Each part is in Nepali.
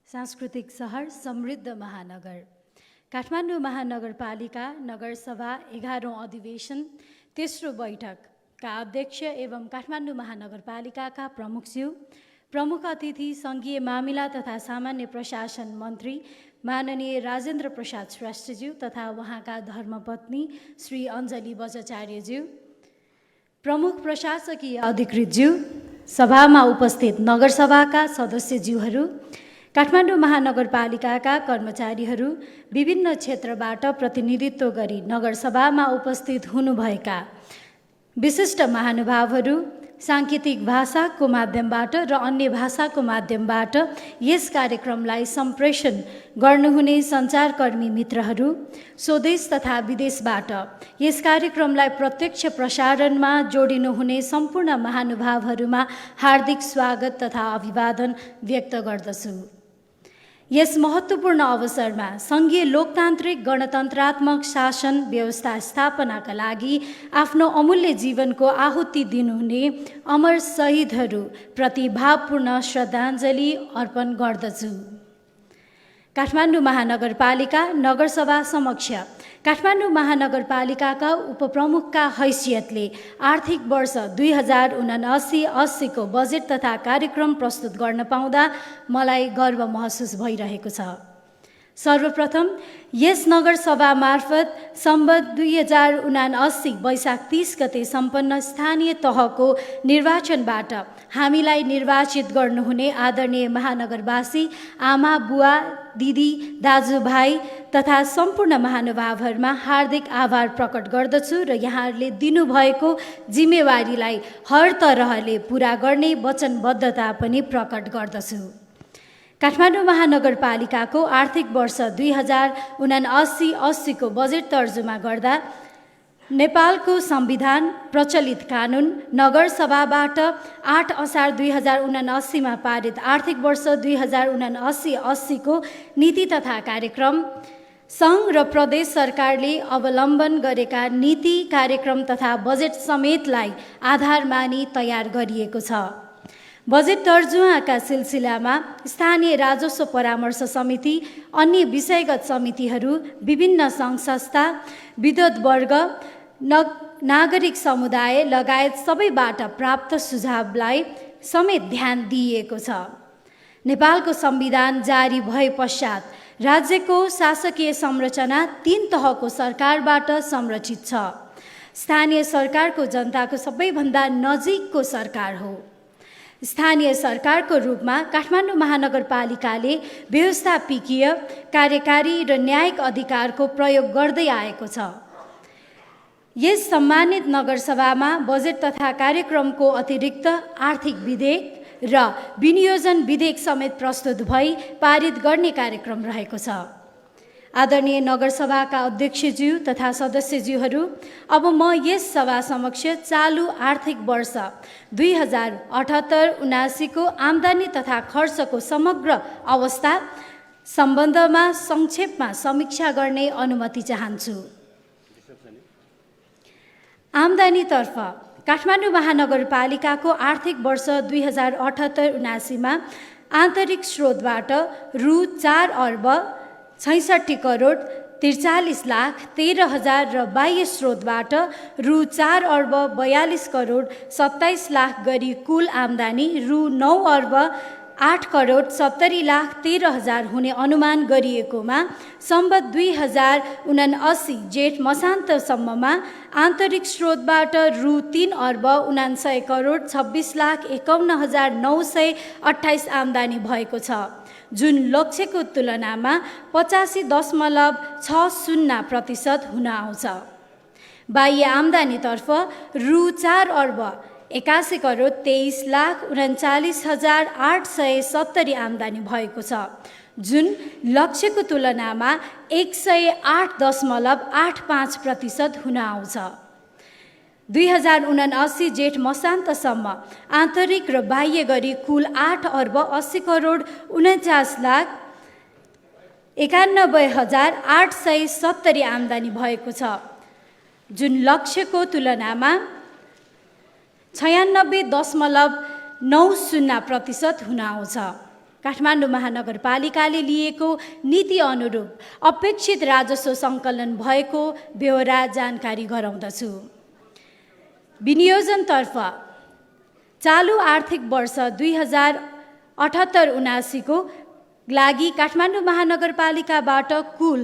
सांस्कृतिक सहर समृद्ध महानगर काठमाडौँ महानगरपालिका नगरसभा 11औं अधिवेशन तेस्रो बैठकका अध्यक्ष एवं काठमाडौँ महानगरपालिकाका प्रमुखज्यू, प्रमुख अतिथि सङ्घीय मामिला तथा सामान्य प्रशासन मन्त्री माननीय राजेन्द्र प्रसाद श्रेष्ठज्यू तथा उहाँका धर्मपत्नी श्री अञ्जली बजाचार्यज्यू, प्रमुख प्रशासकीय अधिकृतज्यू, सभामा उपस्थित नगरसभाका सदस्यज्यूहरू, काठमाडौँ महानगरपालिकाका कर्मचारीहरू, विभिन्न क्षेत्रबाट प्रतिनिधित्व गरी नगरसभामा उपस्थित हुनुभएका विशिष्ट महानुभावहरू, साङ्केतिक भाषाको माध्यमबाट र अन्य भाषाको माध्यमबाट यस कार्यक्रमलाई सम्प्रेषण गर्नुहुने सञ्चारकर्मी मित्रहरू, स्वदेश तथा विदेशबाट यस कार्यक्रमलाई प्रत्यक्ष प्रसारणमा जोडिनुहुने सम्पूर्ण महानुभावहरूमा हार्दिक स्वागत तथा अभिवादन व्यक्त गर्दछु। यस महत्त्वपूर्ण अवसरमा सङ्घीय लोकतान्त्रिक गणतन्त्रात्मक शासन व्यवस्था स्थापनाका लागि आफ्नो अमूल्य जीवनको आहुति दिनुहुने अमर शहीदहरू प्रति भावपूर्ण श्रद्धाञ्जली अर्पण गर्दछु। काठमाडौँ महानगरपालिका नगरसभा समक्ष काठमाडौँ महानगरपालिकाका उपप्रमुखका हैसियतले आर्थिक वर्ष 2079-80 को बजेट तथा कार्यक्रम प्रस्तुत गर्न पाउँदा मलाई गर्व महसुस भइरहेको छ। सर्वप्रथम यस नगरसभा मार्फत सम्बत 2079 वैशाख 30 गते सम्पन्न स्थानीय तहको निर्वाचनबाट हामीलाई निर्वाचित गर्नुहुने आदरणीय महानगरवासी आमा, बुवा, दिदी, दाजुभाइ तथा सम्पूर्ण महानुभावहरूमा हार्दिक आभार प्रकट गर्दछु र यहाँहरूले दिनुभएको जिम्मेवारीलाई हर तरहले पुरा गर्ने वचनबद्धता पनि प्रकट गर्दछु। काठमाडौँ महानगरपालिकाको आर्थिक वर्ष 2079-80 को बजेट तर्जुमा गर्दा नेपालको संविधान, प्रचलित कानुन, नगरसभाबाट 8 असार 2079 मा पारित आर्थिक वर्ष 2079-80 को नीति तथा कार्यक्रम, सङ्घ र प्रदेश सरकारले अवलम्बन गरेका नीति, कार्यक्रम तथा बजेट समेतलाई आधार मानी तयार गरिएको छ। बजेट तर्जुमाका सिलसिलामा स्थानीय राजस्व परामर्श समिति, अन्य विषयगत समितिहरू, विभिन्न सङ्घ संस्था, विद्वत वर्ग, नागरिक समुदाय लगायत सबैबाट प्राप्त सुझावलाई समेत ध्यान दिइएको छ। नेपालको संविधान जारी भए पश्चात राज्यको शासकीय संरचना 3 तहको सरकारबाट संरचित छ। स्थानीय सरकारको जनताको सबैभन्दा नजिकको सरकार हो। स्थानीय सरकारको रूपमा काठमाडौँ महानगरपालिकाले व्यवस्थापिकीय, कार्यकारी र न्यायिक अधिकारको प्रयोग गर्दै आएको छ। यस सम्मानित नगरसभामा बजेट तथा कार्यक्रमको अतिरिक्त आर्थिक विधेयक र विनियोजन विधेयक समेत प्रस्तुत भई पारित गर्ने कार्यक्रम रहेको छ। आदरणीय नगरसभाका अध्यक्षज्यू तथा सदस्यज्यूहरू, अब म यस सभा समक्ष चालु आर्थिक वर्ष 2078-79 को आम्दानी तथा खर्चको समग्र अवस्था सम्बन्धमा संक्षेपमा समीक्षा गर्ने अनुमति चाहन्छु। आम्दानीतर्फ काठमाडौँ महानगरपालिकाको आर्थिक वर्ष 2078-79 मा आन्तरिक स्रोतबाट रु 4 अर्ब 66 करोड 43 लाख 13 हजार र बाह्य स्रोतबाट रु 4 अर्ब 42 करोड 27 लाख गरी कुल आम्दानी रु 9 अर्ब 8 करोड 70 लाख 13 हजार हुने अनुमान गरिएकोमा सम्बत 2079 जेठ मसान्तसम्ममा आन्तरिक स्रोतबाट रु 3 अर्ब 99 करोड 26 लाख 51 हजार 928 आम्दानी भएको छ, जुन लक्ष्यको तुलनामा 85.60% हुन आउँछ। बाह्य आम्दानीतर्फ रु 4 अर्ब 81 करोड 23 लाख 39 हजार 870 आम्दानी भएको छ, जुन लक्ष्यको तुलनामा 108.85% हुन आउँछ। 2079 जेठ मसान्तसम्म आन्तरिक र बाह्य गरी कुल 8 अर्ब 80 करोड 49 लाख 91 हजार 870 आम्दानी भएको छ, जुन लक्ष्यको तुलनामा 96.90% हुन आउँछ। काठमाडौँ महानगरपालिकाले लिएको नीति अनुरूप अपेक्षित राजस्व सङ्कलन भएको बेहोरा जानकारी गराउँदछु। विनियोजनतर्फ चालु आर्थिक वर्ष 2078-79 को लागि काठमाडौँ महानगरपालिकाबाट कुल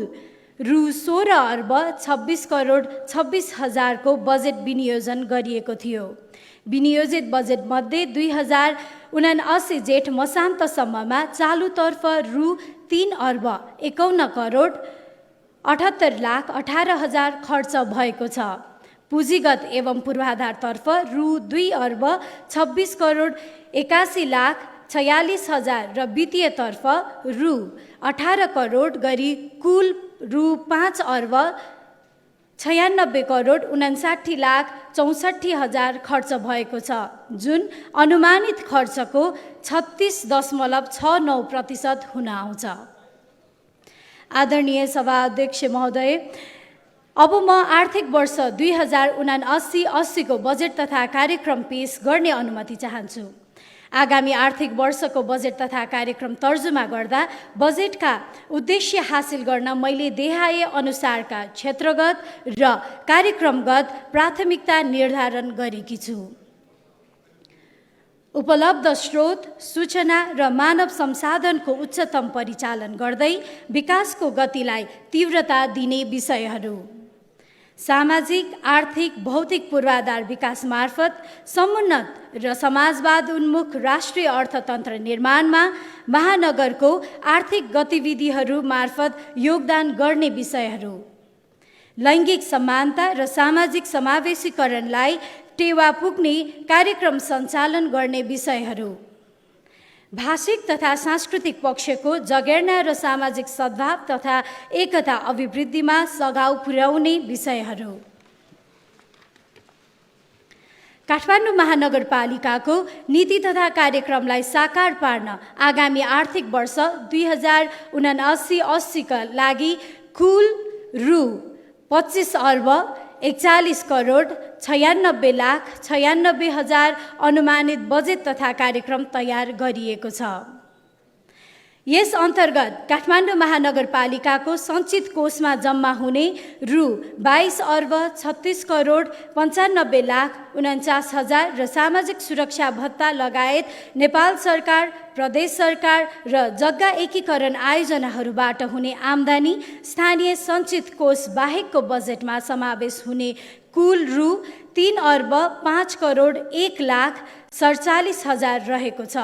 रु 16,26,26,000 को बजेट विनियोजन गरिएको थियो। विनियोजित बजेटमध्ये 2079 जेठ मसान्तसम्ममा चालुतर्फ रु 3,51,78,18,000 खर्च भएको छ। पुँजीगत एवं पूर्वाधारतर्फ रु 2,26,81,46,000 र वित्तीयतर्फ रु 18 करोड गरी कुल रु 5,96,59,64,000 खर्च भएको छ, जुन अनुमानित खर्चको 36.69% हुन आउँछ। आदरणीय सभा अध्यक्ष महोदय, अब म आर्थिक वर्ष 2079-80 को बजेट तथा कार्यक्रम पेश गर्ने अनुमति चाहन्छु। आगामी आर्थिक वर्षको बजेट तथा कार्यक्रम तर्जुमा गर्दा बजेटका उद्देश्य हासिल गर्न मैले देखाए अनुसारका क्षेत्रगत र कार्यक्रमगत प्राथमिकता निर्धारण गरेकी छु। उपलब्ध स्रोत, सूचना र मानव संसाधनको उच्चतम परिचालन गर्दै विकासको गतिलाई तीव्रता दिने विषयहरू, सामाजिक, आर्थिक, भौतिक पूर्वाधार विकास मार्फत समुन्नत र समाजवाद उन्मुख राष्ट्रिय अर्थतन्त्र निर्माणमा महानगरको आर्थिक गतिविधिहरू मार्फत योगदान गर्ने विषयहरू, लैङ्गिक समानता र सामाजिक समावेशीकरणलाई टेवा पुग्ने कार्यक्रम सञ्चालन गर्ने विषयहरू, भाषिक तथा सांस्कृतिक पक्षको जगेर्ना र सामाजिक सद्भाव तथा एकता अभिवृद्धिमा सघाउ पुर्याउने विषयहरू, काठमाडौँ महानगरपालिकाको नीति तथा कार्यक्रमलाई साकार पार्न आगामी आर्थिक वर्ष 2079-80 का लागि कुल रु 25,41,96,96,000 अनुमानित बजेट तथा कार्यक्रम तयार गरिएको छ। यस अन्तर्गत काठमाडौँ महानगरपालिकाको सञ्चित कोषमा जम्मा हुने रु 22,36,95,49,000 र सामाजिक सुरक्षा भत्ता लगायत नेपाल सरकार, प्रदेश सरकार र जग्गा एकीकरण आयोजनाहरूबाट हुने आम्दानी स्थानीय सञ्चित कोष बाहेकको बजेटमा समावेश हुने कुल रु 3,05,01,47,000 रहेको छ।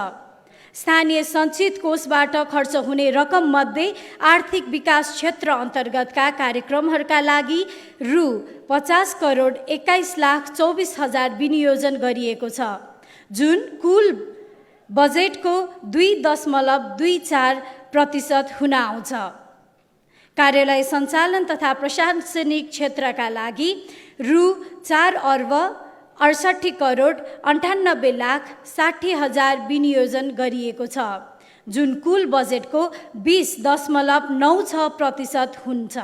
स्थानीय सञ्चित कोषबाट खर्च हुने रकम मध्ये आर्थिक विकास क्षेत्र अन्तर्गतका कार्यक्रमहरूका लागि रु 50,21,24,000 विनियोजन गरिएको छ, जुन कुल बजेटको 2.24% हुन आउँछ। कार्यालय सञ्चालन तथा प्रशासनिक क्षेत्रका लागि रु 4,68,98,60,000 विनियोजन गरिएको छ, जुन कुल बजेटको 20.96% हुन्छ।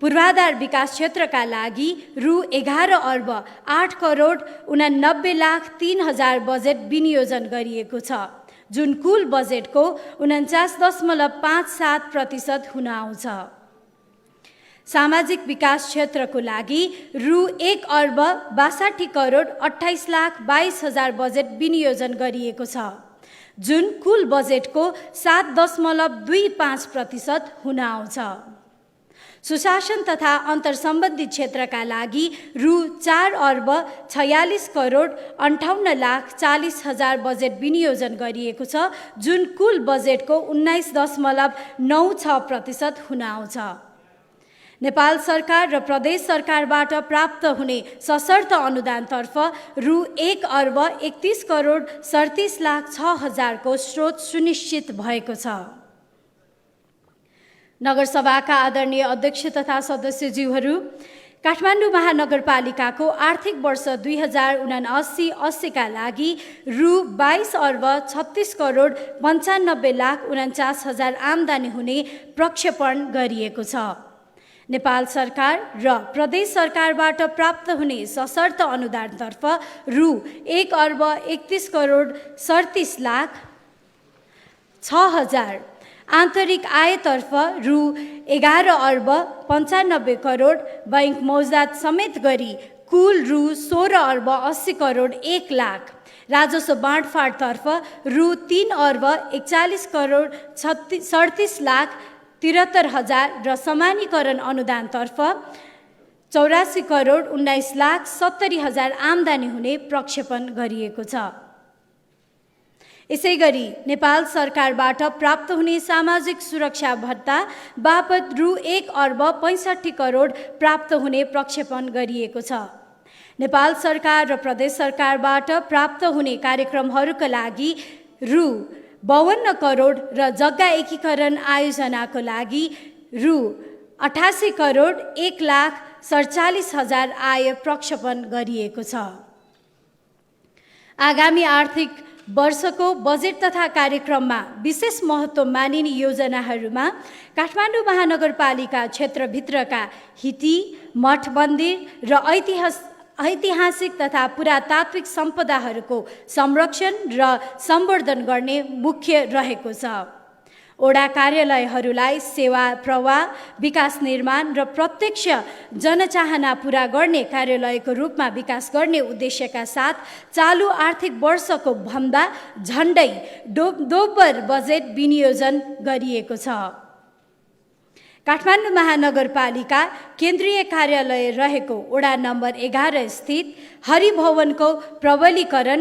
पूर्वाधार विकास क्षेत्रका लागि रु 11,08,89,03,000 बजेट विनियोजन गरिएको छ, जुन कुल बजेटको 49.57% हुन आउँछ। सामाजिक विकास क्षेत्रको लागि रु 1,62,28,22,000 बजेट विनियोजन गरिएको छ, जुन कुल बजेटको 7.25% हुन आउँछ। सुशासन तथा अन्तर्सम्बन्धित क्षेत्रका लागि रु 4,46,58,40,000 बजेट विनियोजन गरिएको छ, जुन कुल बजेटको 19.96% हुन आउँछ। नेपाल सरकार र प्रदेश सरकारबाट प्राप्त हुने सशर्त अनुदानतर्फ रु 1,31,37,06,000 को स्रोत सुनिश्चित भएको छ। नगरसभाका आदरणीय अध्यक्ष तथा सदस्यज्यूहरू, काठमाडौँ महानगरपालिकाको आर्थिक वर्ष 2079-80 का लागि रु 22,36,95,49,000 आम्दानी हुने प्रक्षेपण गरिएको छ। नेपाल सरकार र प्रदेश सरकारबाट प्राप्त हुने सशर्त अनुदानतर्फ रु 1,31,37,00,000 6,000। आन्तरिक आयतर्फ रु 11 अर्ब 95 करोड बैंक मौजात समेत गरी कुल रु 16 अर्ब 80 करोड 1 लाख। राजस्व बाँडफाँडतर्फ रु 3 अर्ब 41 करोड 37 लाख 73 हजार र समानीकरण अनुदानतर्फ 84 करोड 19 लाख 70 हजार आम्दानी हुने प्रक्षेपण गरिएको छ। यसैगरी नेपाल सरकारबाट प्राप्त हुने सामाजिक सुरक्षा भत्ता बापत रु 1 अर्ब 65 करोड प्राप्त हुने प्रक्षेपण गरिएको छ। नेपाल सरकार र प्रदेश सरकारबाट प्राप्त हुने कार्यक्रमहरूका लागि रु 52 करोड र जग्गा एकीकरण आयोजनाको लागि रु 88 करोड 1 लाख 47 हजार आय प्रक्षेपण गरिएको छ। आगामी आर्थिक वर्षको बजेट तथा कार्यक्रममा विशेष महत्त्व मानिने योजनाहरूमा काठमाडौँ महानगरपालिका क्षेत्रभित्रका हिटी, मठ मन्दिर र ऐतिहासिक तथा पुरातात्विक सम्पदाहरूको संरक्षण र सम्वर्धन गर्ने मुख्य रहेको छ। ओडा कार्यालयहरूलाई सेवा प्रवाह, विकास निर्माण र प्रत्यक्ष जनचाहना पुरा गर्ने कार्यालयको रूपमा विकास गर्ने उद्देश्यका साथ चालु आर्थिक वर्षको भन्दा झन्डै दोब्बर बजेट विनियोजन गरिएको छ। काठमाडौँ महानगरपालिका केन्द्रीय कार्यालय रहेको ओडा नम्बर 11 स्थित हरिभवनको प्रबलीकरण,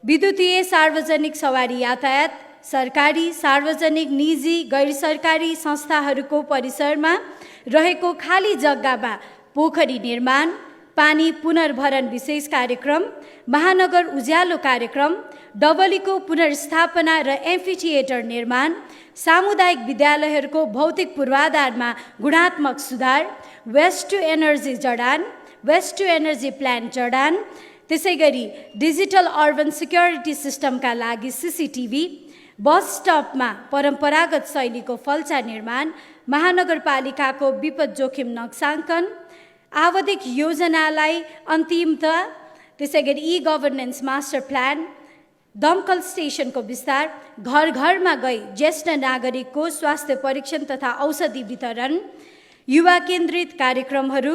विद्युतीय सार्वजनिक सवारी यातायात, सरकारी, सार्वजनिक, निजी, गैर सरकारी संस्थाहरूको परिसरमा रहेको खाली जग्गामा पोखरी निर्माण, पानी पुनर्भरण विशेष कार्यक्रम, महानगर उज्यालो कार्यक्रम, डबलीको पुनर्स्थापना र एम्फिथिएटर निर्माण, सामुदायिक विद्यालयहरूको भौतिक पूर्वाधारमा गुणात्मक सुधार, वेस्ट टु एनर्जी जडान, वेस्ट टु एनर्जी प्लान्ट जडान, त्यसैगरी डिजिटल अर्बन सिक्योरिटी सिस्टमका लागि सीसीटीभी, बस स्टपमा परम्परागत शैलीको फल्चा निर्माण, महानगरपालिकाको विपद जोखिम नक्साङ्कन, आवधिक योजनालाई अन्तिमता, त्यसैगरी ई गभर्नेन्स मास्टर प्लान, दमकल स्टेसनको विस्तार, घर घरमा गई ज्येष्ठ नागरिकको स्वास्थ्य परीक्षण तथा औषधि वितरण, युवा केन्द्रित कार्यक्रमहरू,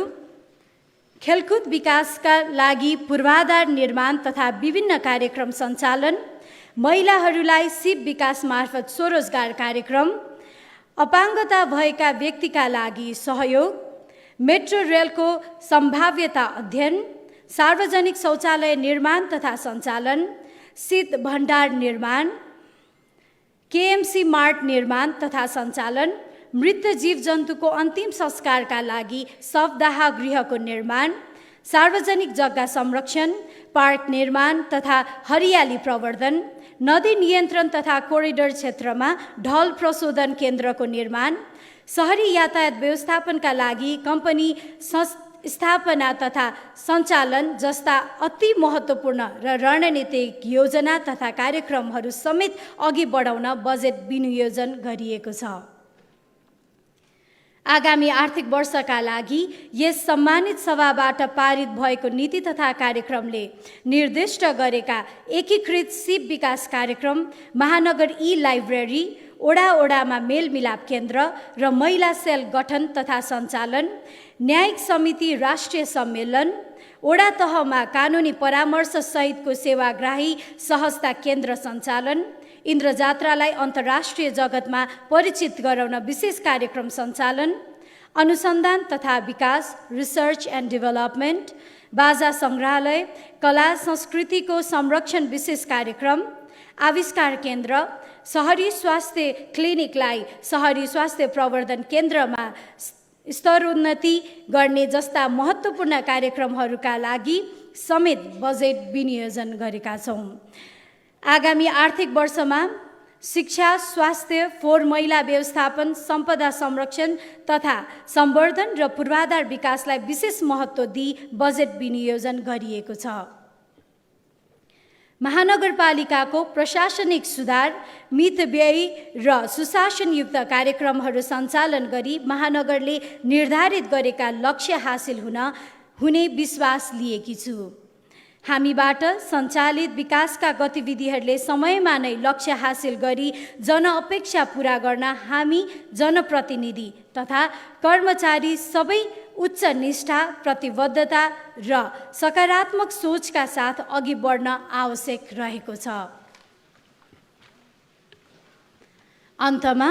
खेलकुद विकासका लागि पूर्वाधार निर्माण तथा विभिन्न कार्यक्रम सञ्चालन, महिलाहरूलाई सिप विकास मार्फत स्वरोजगार कार्यक्रम, अपाङ्गता भएका व्यक्तिका लागि सहयोग, मेट्रो रेलको सम्भाव्यता अध्ययन, सार्वजनिक शौचालय निर्माण तथा सञ्चालन, शीत भण्डार निर्माण, केएमसी मार्ट निर्माण तथा सञ्चालन, मृत जीवजन्तुको अन्तिम संस्कारका लागि शवदाह गृहको निर्माण, सार्वजनिक जग्गा संरक्षण, पार्क निर्माण तथा हरियाली प्रवर्धन, नदी नियन्त्रण तथा कोरिडोर क्षेत्रमा ढल प्रशोधन केन्द्रको निर्माण, सहरी यातायात व्यवस्थापनका लागि कम्पनी स्थापना तथा सञ्चालन जस्ता अति महत्त्वपूर्ण र रणनीतिक योजना तथा कार्यक्रमहरू समेत अघि बढाउन बजेट विनियोजन गरिएको छ। आगामी आर्थिक वर्षका लागि यस सम्मानित सभाबाट पारित भएको नीति तथा कार्यक्रमले निर्दिष्ट गरेका एकीकृत सिप विकास कार्यक्रम, महानगर ई लाइब्रेरी, ओडा ओडामा मेलमिलाप केन्द्र र महिला सेल गठन तथा सञ्चालन, न्यायिक समिति राष्ट्रिय सम्मेलन, ओडा तहमा कानुनी परामर्श सहितको सेवाग्राही सहजता केन्द्र सञ्चालन, इन्द्रजात्रालाई अन्तर्राष्ट्रिय जगतमा परिचित गराउन विशेष कार्यक्रम सञ्चालन, अनुसन्धान तथा विकास रिसर्च एन्ड डेभलपमेन्ट, बाजा सङ्ग्रहालय, कला संस्कृतिको संरक्षण विशेष कार्यक्रम, आविष्कार केन्द्र, सहरी स्वास्थ्य क्लिनिकलाई सहरी स्वास्थ्य प्रवर्धन केन्द्रमा स्तरोन्नति गर्ने जस्ता महत्त्वपूर्ण कार्यक्रमहरूका लागि समेत बजेट विनियोजन गरेका छौँ। आगामी आर्थिक वर्षमा शिक्षा, स्वास्थ्य, फोहोर मैला व्यवस्थापन, सम्पदा संरक्षण तथा सम्वर्धन र पूर्वाधार विकासलाई विशेष महत्त्व दिई बजेट विनियोजन गरिएको छ। महानगरपालिकाको प्रशासनिक सुधार, मितव्ययी र सुशासनयुक्त कार्यक्रमहरू सञ्चालन गरी महानगरले निर्धारित गरेका लक्ष्य हासिल हुने विश्वास लिएकी छु। हामीबाट सञ्चालित विकासका गतिविधिहरूले समयमा नै लक्ष्य हासिल गरी जनअपेक्षा पूरा गर्न हामी जनप्रतिनिधि तथा कर्मचारी सबै उच्च निष्ठा, प्रतिबद्धता र सकारात्मक सोचका साथ अघि बढ्न आवश्यक रहेको छ। अन्तमा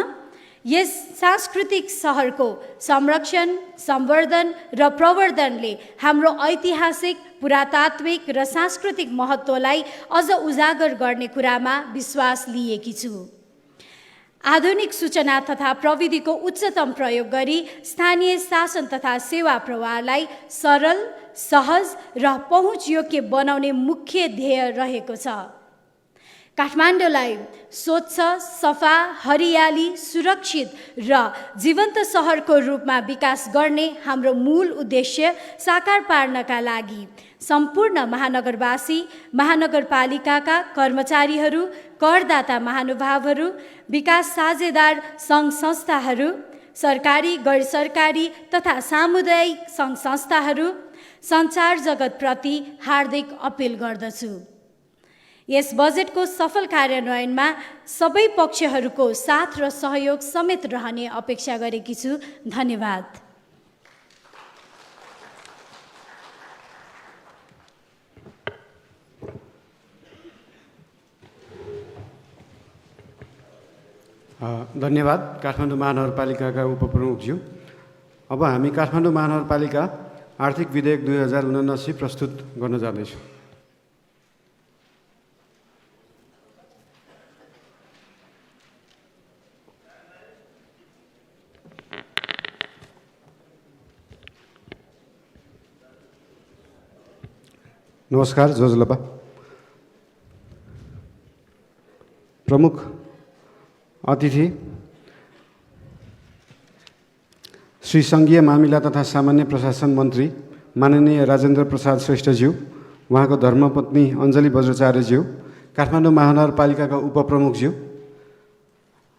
यस सांस्कृतिक सहरको संरक्षण, संवर्धन र प्रवर्धनले हाम्रो ऐतिहासिक, पुरातात्विक र सांस्कृतिक महत्त्वलाई अझ उजागर गर्ने कुरामा विश्वास लिएकी छु। आधुनिक सूचना तथा प्रविधिको उच्चतम प्रयोग गरी स्थानीय शासन तथा सेवा प्रवाहलाई सरल, सहज र पहुँचयोग्य बनाउने मुख्य ध्येय रहेको छ। काठमाडौँलाई स्वच्छ, सफा, हरियाली, सुरक्षित र जीवन्त सहरको रूपमा विकास गर्ने हाम्रो मूल उद्देश्य साकार पार्नका लागि सम्पूर्ण महानगरवासी, महानगरपालिकाका कर्मचारीहरू, करदाता महानुभावहरू, विकास साझेदार सङ्घ संस्थाहरू, सरकारी, गैर सरकारी तथा सामुदायिक सङ्घ संस्थाहरू, सञ्चार जगतप्रति हार्दिक अपिल गर्दछु। यस बजेटको सफल कार्यान्वयनमा सबै पक्षहरूको साथ र सहयोग समेत रहने अपेक्षा गरेकी छु। धन्यवाद। धन्यवाद काठमाडौँ महानगरपालिकाका उपप्रमुखज्यू। अब हामी काठमाडौँ महानगरपालिका आर्थिक विधेयक 2079 प्रस्तुत गर्न जाँदैछौँ। नमस्कार जोजलपा। प्रमुख अतिथि श्री सङ्घीय मामिला तथा सामान्य प्रशासन मन्त्री माननीय राजेन्द्र प्रसाद श्रेष्ठज्यू, उहाँको धर्मपत्नी अञ्जली बज्राचार्यज्यू, काठमाडौँ महानगरपालिकाका उपप्रमुखज्यू,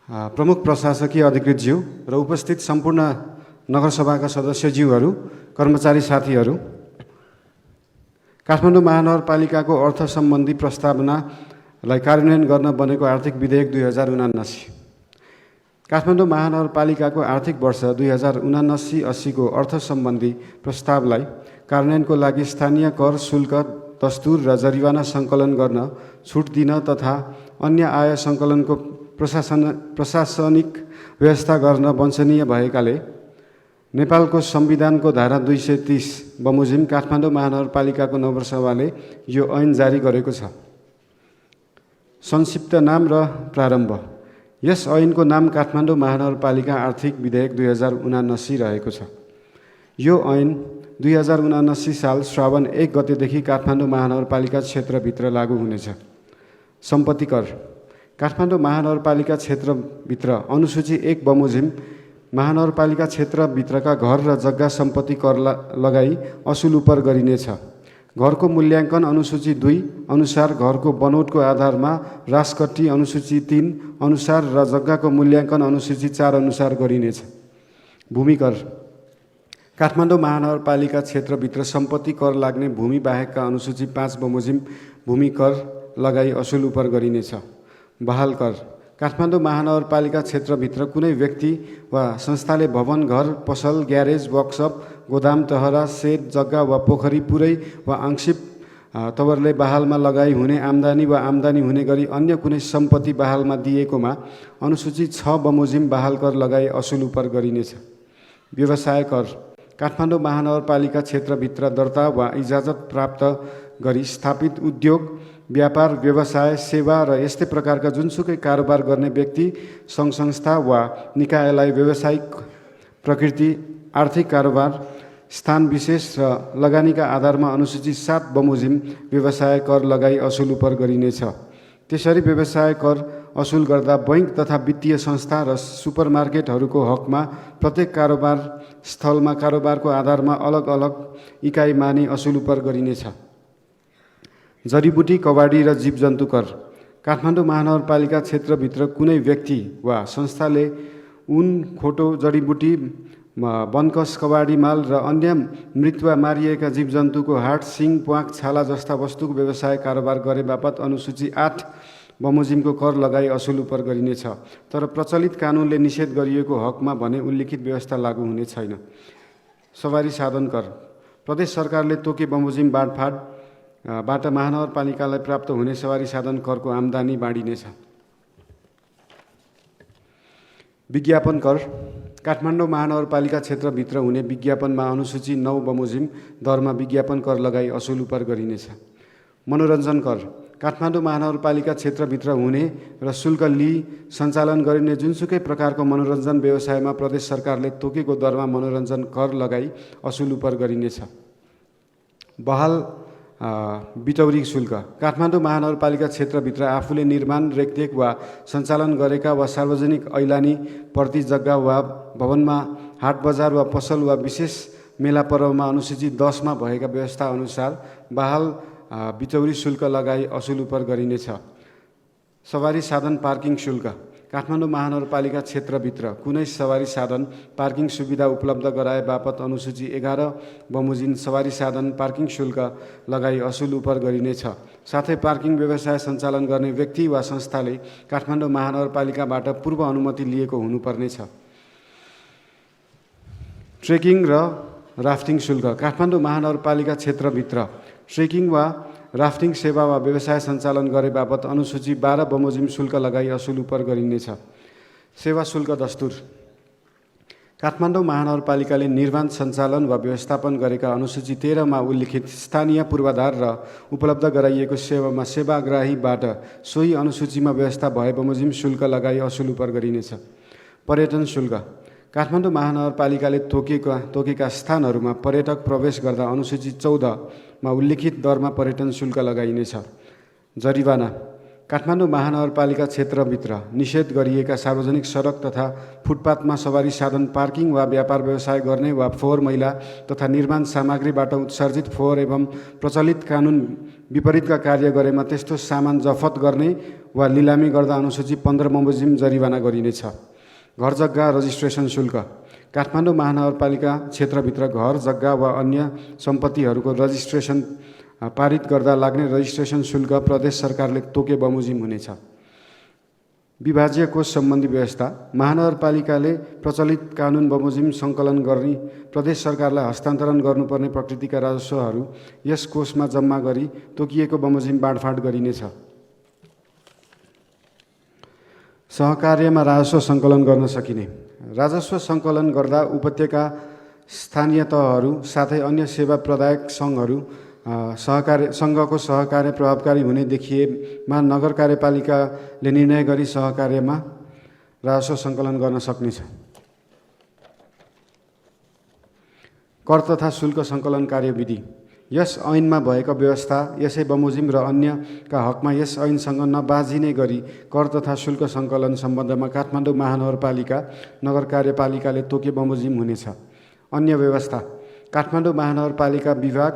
प्रमुख प्रशासकीय अधिकृतज्यू र उपस्थित सम्पूर्ण नगरसभाका सदस्यज्यूहरू, कर्मचारी साथीहरू, काठमाडौँ महानगरपालिकाको अर्थ सम्बन्धी प्रस्तावनालाई कार्यान्वयन गर्न बनेको आर्थिक विधेयक 2079। काठमाडौँ महानगरपालिकाको आर्थिक वर्ष 2079-80 को अर्थ सम्बन्धी प्रस्तावलाई कार्यान्वयनको लागि स्थानीय कर, शुल्क, दस्तुर र जरिवाना सङ्कलन गर्न छुट दिन तथा अन्य आय सङ्कलनको प्रशासनिक व्यवस्था गर्न वाञ्छनीय भएकाले नेपालको संविधानको धारा 230 बमोजिम काठमाडौँ महानगरपालिकाको नगरसभाले यो ऐन जारी गरेको छ। संक्षिप्त नाम र प्रारम्भ। यस ऐनको नाम काठमाडौँ महानगरपालिका आर्थिक विधेयक 2079 रहेको छ। यो ऐन 2079 साल श्रावण 1 गतेदेखि काठमाडौँ महानगरपालिका क्षेत्रभित्र लागू हुनेछ। सम्पत्ति कर। काठमाडौँ महानगरपालिका क्षेत्रभित्र अनुसूची 1 बमोजिम महानगरपालिका क्षेत्रभित्रका घर र जग्गा सम्पत्ति कर लगाई असुल उपर गरिनेछ। घरको मूल्याङ्कन अनुसूची 2 अनुसार घरको बनोटको आधारमा राजकट्टी अनुसूची 3 अनुसार र जग्गाको मूल्याङ्कन अनुसूची 4 अनुसार गरिनेछ। भूमि कर। काठमाडौँ महानगरपालिका क्षेत्रभित्र सम्पत्ति कर लाग्ने भूमि बाहेकका अनुसूची 5 बमोजिम भूमि कर लगाई असुल उपर गरिनेछ। बहाल कर। काठमाडौँ महानगरपालिका क्षेत्रभित्र कुनै व्यक्ति वा संस्थाले भवन, घर, पसल, ग्यारेज, वर्कसप, गोदाम, तहरा, सेड, जग्गा वा पोखरी पुरै वा आंशिक तवरले बहालमा लगाई हुने आम्दानी वा आम्दानी हुने गरी अन्य कुनै सम्पत्ति बहालमा दिएकोमा अनुसूची 6 बमोजिम बहाल कर लगाई असुल उपर गरिनेछ। व्यवसाय कर। काठमाडौँ महानगरपालिका क्षेत्रभित्र दर्ता वा इजाजत प्राप्त गरी स्थापित उद्योग, व्यापार, व्यवसाय, सेवा र यस्तै प्रकारका जुनसुकै कारोबार गर्ने व्यक्ति, सङ्घ संस्था वा निकायलाई व्यावसायिक प्रकृति, आर्थिक कारोबार, स्थान विशेष र लगानीका आधारमा अनुसूची 7 बमोजिम व्यवसाय कर लगाई असुल उपर गरिनेछ। त्यसरी व्यवसाय कर असुल गर्दा बैंक तथा वित्तीय संस्था र सुपरमार्केटहरूको हकमा प्रत्येक कारोबार स्थलमा कारोबारको आधारमा अलग अलग इकाइ मानि असुल उपर गरिनेछ। जडीबुटी, कबाडी र जीवजन्तु कर। काठमाडौँ महानगरपालिका क्षेत्रभित्र कुनै व्यक्ति वा संस्थाले ऊन, खोटो, जडीबुटी, वनकस कबाडी माल र अन्य मृत वा मारिएका जीवजन्तुको हाड सिङ प्वाँख छाला जस्ता वस्तुको व्यवसाय कारोबार गरे बापत अनुसूची 8 बमोजिमको कर लगाई असुल उपर गरिनेछ। तर प्रचलित कानुनले निषेध गरिएको हकमा भने उल्लिखित व्यवस्था लागू हुने छैन। सवारी साधन कर प्रदेश सरकारले तोके बमोजिम बाँडफाँडबाट महानगरपालिकालाई प्राप्त हुने सवारी साधन करको आम्दानी बाँडिनेछ। विज्ञापन कर काठमाडौँ महानगरपालिका क्षेत्रभित्र हुने विज्ञापनमा अनुसूची 9 बमोजिम दरमा विज्ञापन कर लगाई असुल उपर गरिनेछ। मनोरञ्जन कर काठमाडौँ महानगरपालिका क्षेत्रभित्र हुने र शुल्क लिई सञ्चालन गरिने जुनसुकै प्रकारको मनोरञ्जन व्यवसायमा प्रदेश सरकारले तोकेको दरमा मनोरञ्जन कर लगाई असुल उपर गरिनेछ। बहाल बिटौरी शुल्क काठमाडौँ महानगरपालिका क्षेत्रभित्र आफूले निर्माण रेखदेख वा सञ्चालन गरेका वा सार्वजनिक ऐलानी प्रति जग्गा वा भवनमा हाट बजार वा पसल वा विशेष मेला पर्वमा अनुसूची 10 मा भएका व्यवस्था अनुसार बहाल बिटौरी शुल्क लगाई असुल उपर गरिनेछ। सवारी साधन पार्किङ शुल्क काठमाडौँ महानगरपालिका क्षेत्रभित्र कुनै सवारी साधन पार्किङ सुविधा उपलब्ध गराए बापत अनुसूची 11 बमोजिम सवारी साधन पार्किङ शुल्क लगाई असुल उपर गरिनेछ। साथै पार्किङ व्यवसाय सञ्चालन गर्ने व्यक्ति वा संस्थाले काठमाडौँ महानगरपालिकाबाट पूर्व अनुमति लिएको हुनुपर्नेछ। ट्रेकिङ र राफ्टिङ शुल्क काठमाडौँ महानगरपालिका क्षेत्रभित्र ट्रेकिङ वा राफ्टिङ सेवा वा व्यवसाय सञ्चालन गरे बापत अनुसूची 12 बमोजिम शुल्क लगाई असुल उपर गरिनेछ। सेवा शुल्क दस्तुर काठमाडौँ महानगरपालिकाले निर्माण सञ्चालन वा व्यवस्थापन गरेका अनुसूची 13 मा उल्लिखित स्थानीय पूर्वाधार र उपलब्ध गराइएको सेवामा सेवाग्राहीबाट सोही अनुसूचीमा व्यवस्था भए बमोजिम शुल्क लगाई असुल उपर गरिनेछ। पर्यटन शुल्क काठमाडौँ महानगरपालिकाले तोकेका स्थानहरूमा पर्यटक प्रवेश गर्दा अनुसूची 14 मा उल्लिखित दरमा पर्यटन शुल्क लगाइनेछ। जरिवाना काठमाडौँ महानगरपालिका क्षेत्रभित्र निषेध गरिएका सार्वजनिक सडक तथा फुटपाथमा सवारी साधन पार्किङ वा व्यापार व्यवसाय गर्ने वा फोहोर मैला तथा निर्माण सामग्रीबाट उत्सर्जित फोहोर एवं प्रचलित कानुन विपरीतका कार्य गरेमा त्यस्तो सामान जफत गर्ने वा लिलामी गर्दा अनुसूची 15 बमोजिम जरिवाना गरिनेछ। घर जग्गा रजिस्ट्रेसन शुल्क काठमाडौँ महानगरपालिका क्षेत्रभित्र घर जग्गा वा अन्य सम्पत्तिहरूको रजिस्ट्रेसन पारित गर्दा लाग्ने रजिस्ट्रेसन शुल्क प्रदेश सरकारले तोके बमोजिम हुनेछ। विभाज्य कोष सम्बन्धी व्यवस्था महानगरपालिकाले प्रचलित कानुन बमोजिम सङ्कलन गर्ने प्रदेश सरकारलाई हस्तान्तरण गर्नुपर्ने प्रकृतिका राजस्वहरू यस कोषमा जम्मा गरी तोकिएको बमोजिम बाँडफाँड गरिनेछ। सहकार्यमा राजस्व सङ्कलन गर्न सकिने राजस्व सङ्कलन गर्दा उपत्यका स्थानीय तहहरू साथै अन्य सेवा प्रदायक सङ्घहरू सङ्घको सहकार्य प्रभावकारी हुने देखिएमा नगर कार्यपालिकाले निर्णय गरी सहकार्यमा राजस्व सङ्कलन गर्न सक्नेछ। कर तथा शुल्क सङ्कलन कार्यविधि यस ऐनमा भएका व्यवस्था यसै बमोजिम र अन्यका हकमा यस ऐनसँग नबाजिने गरी कर तथा शुल्क सङ्कलन सम्बन्धमा काठमाडौँ महानगरपालिका नगर कार्यपालिकाले तोके बमोजिम हुनेछ। अन्य व्यवस्था काठमाडौँ महानगरपालिका विभाग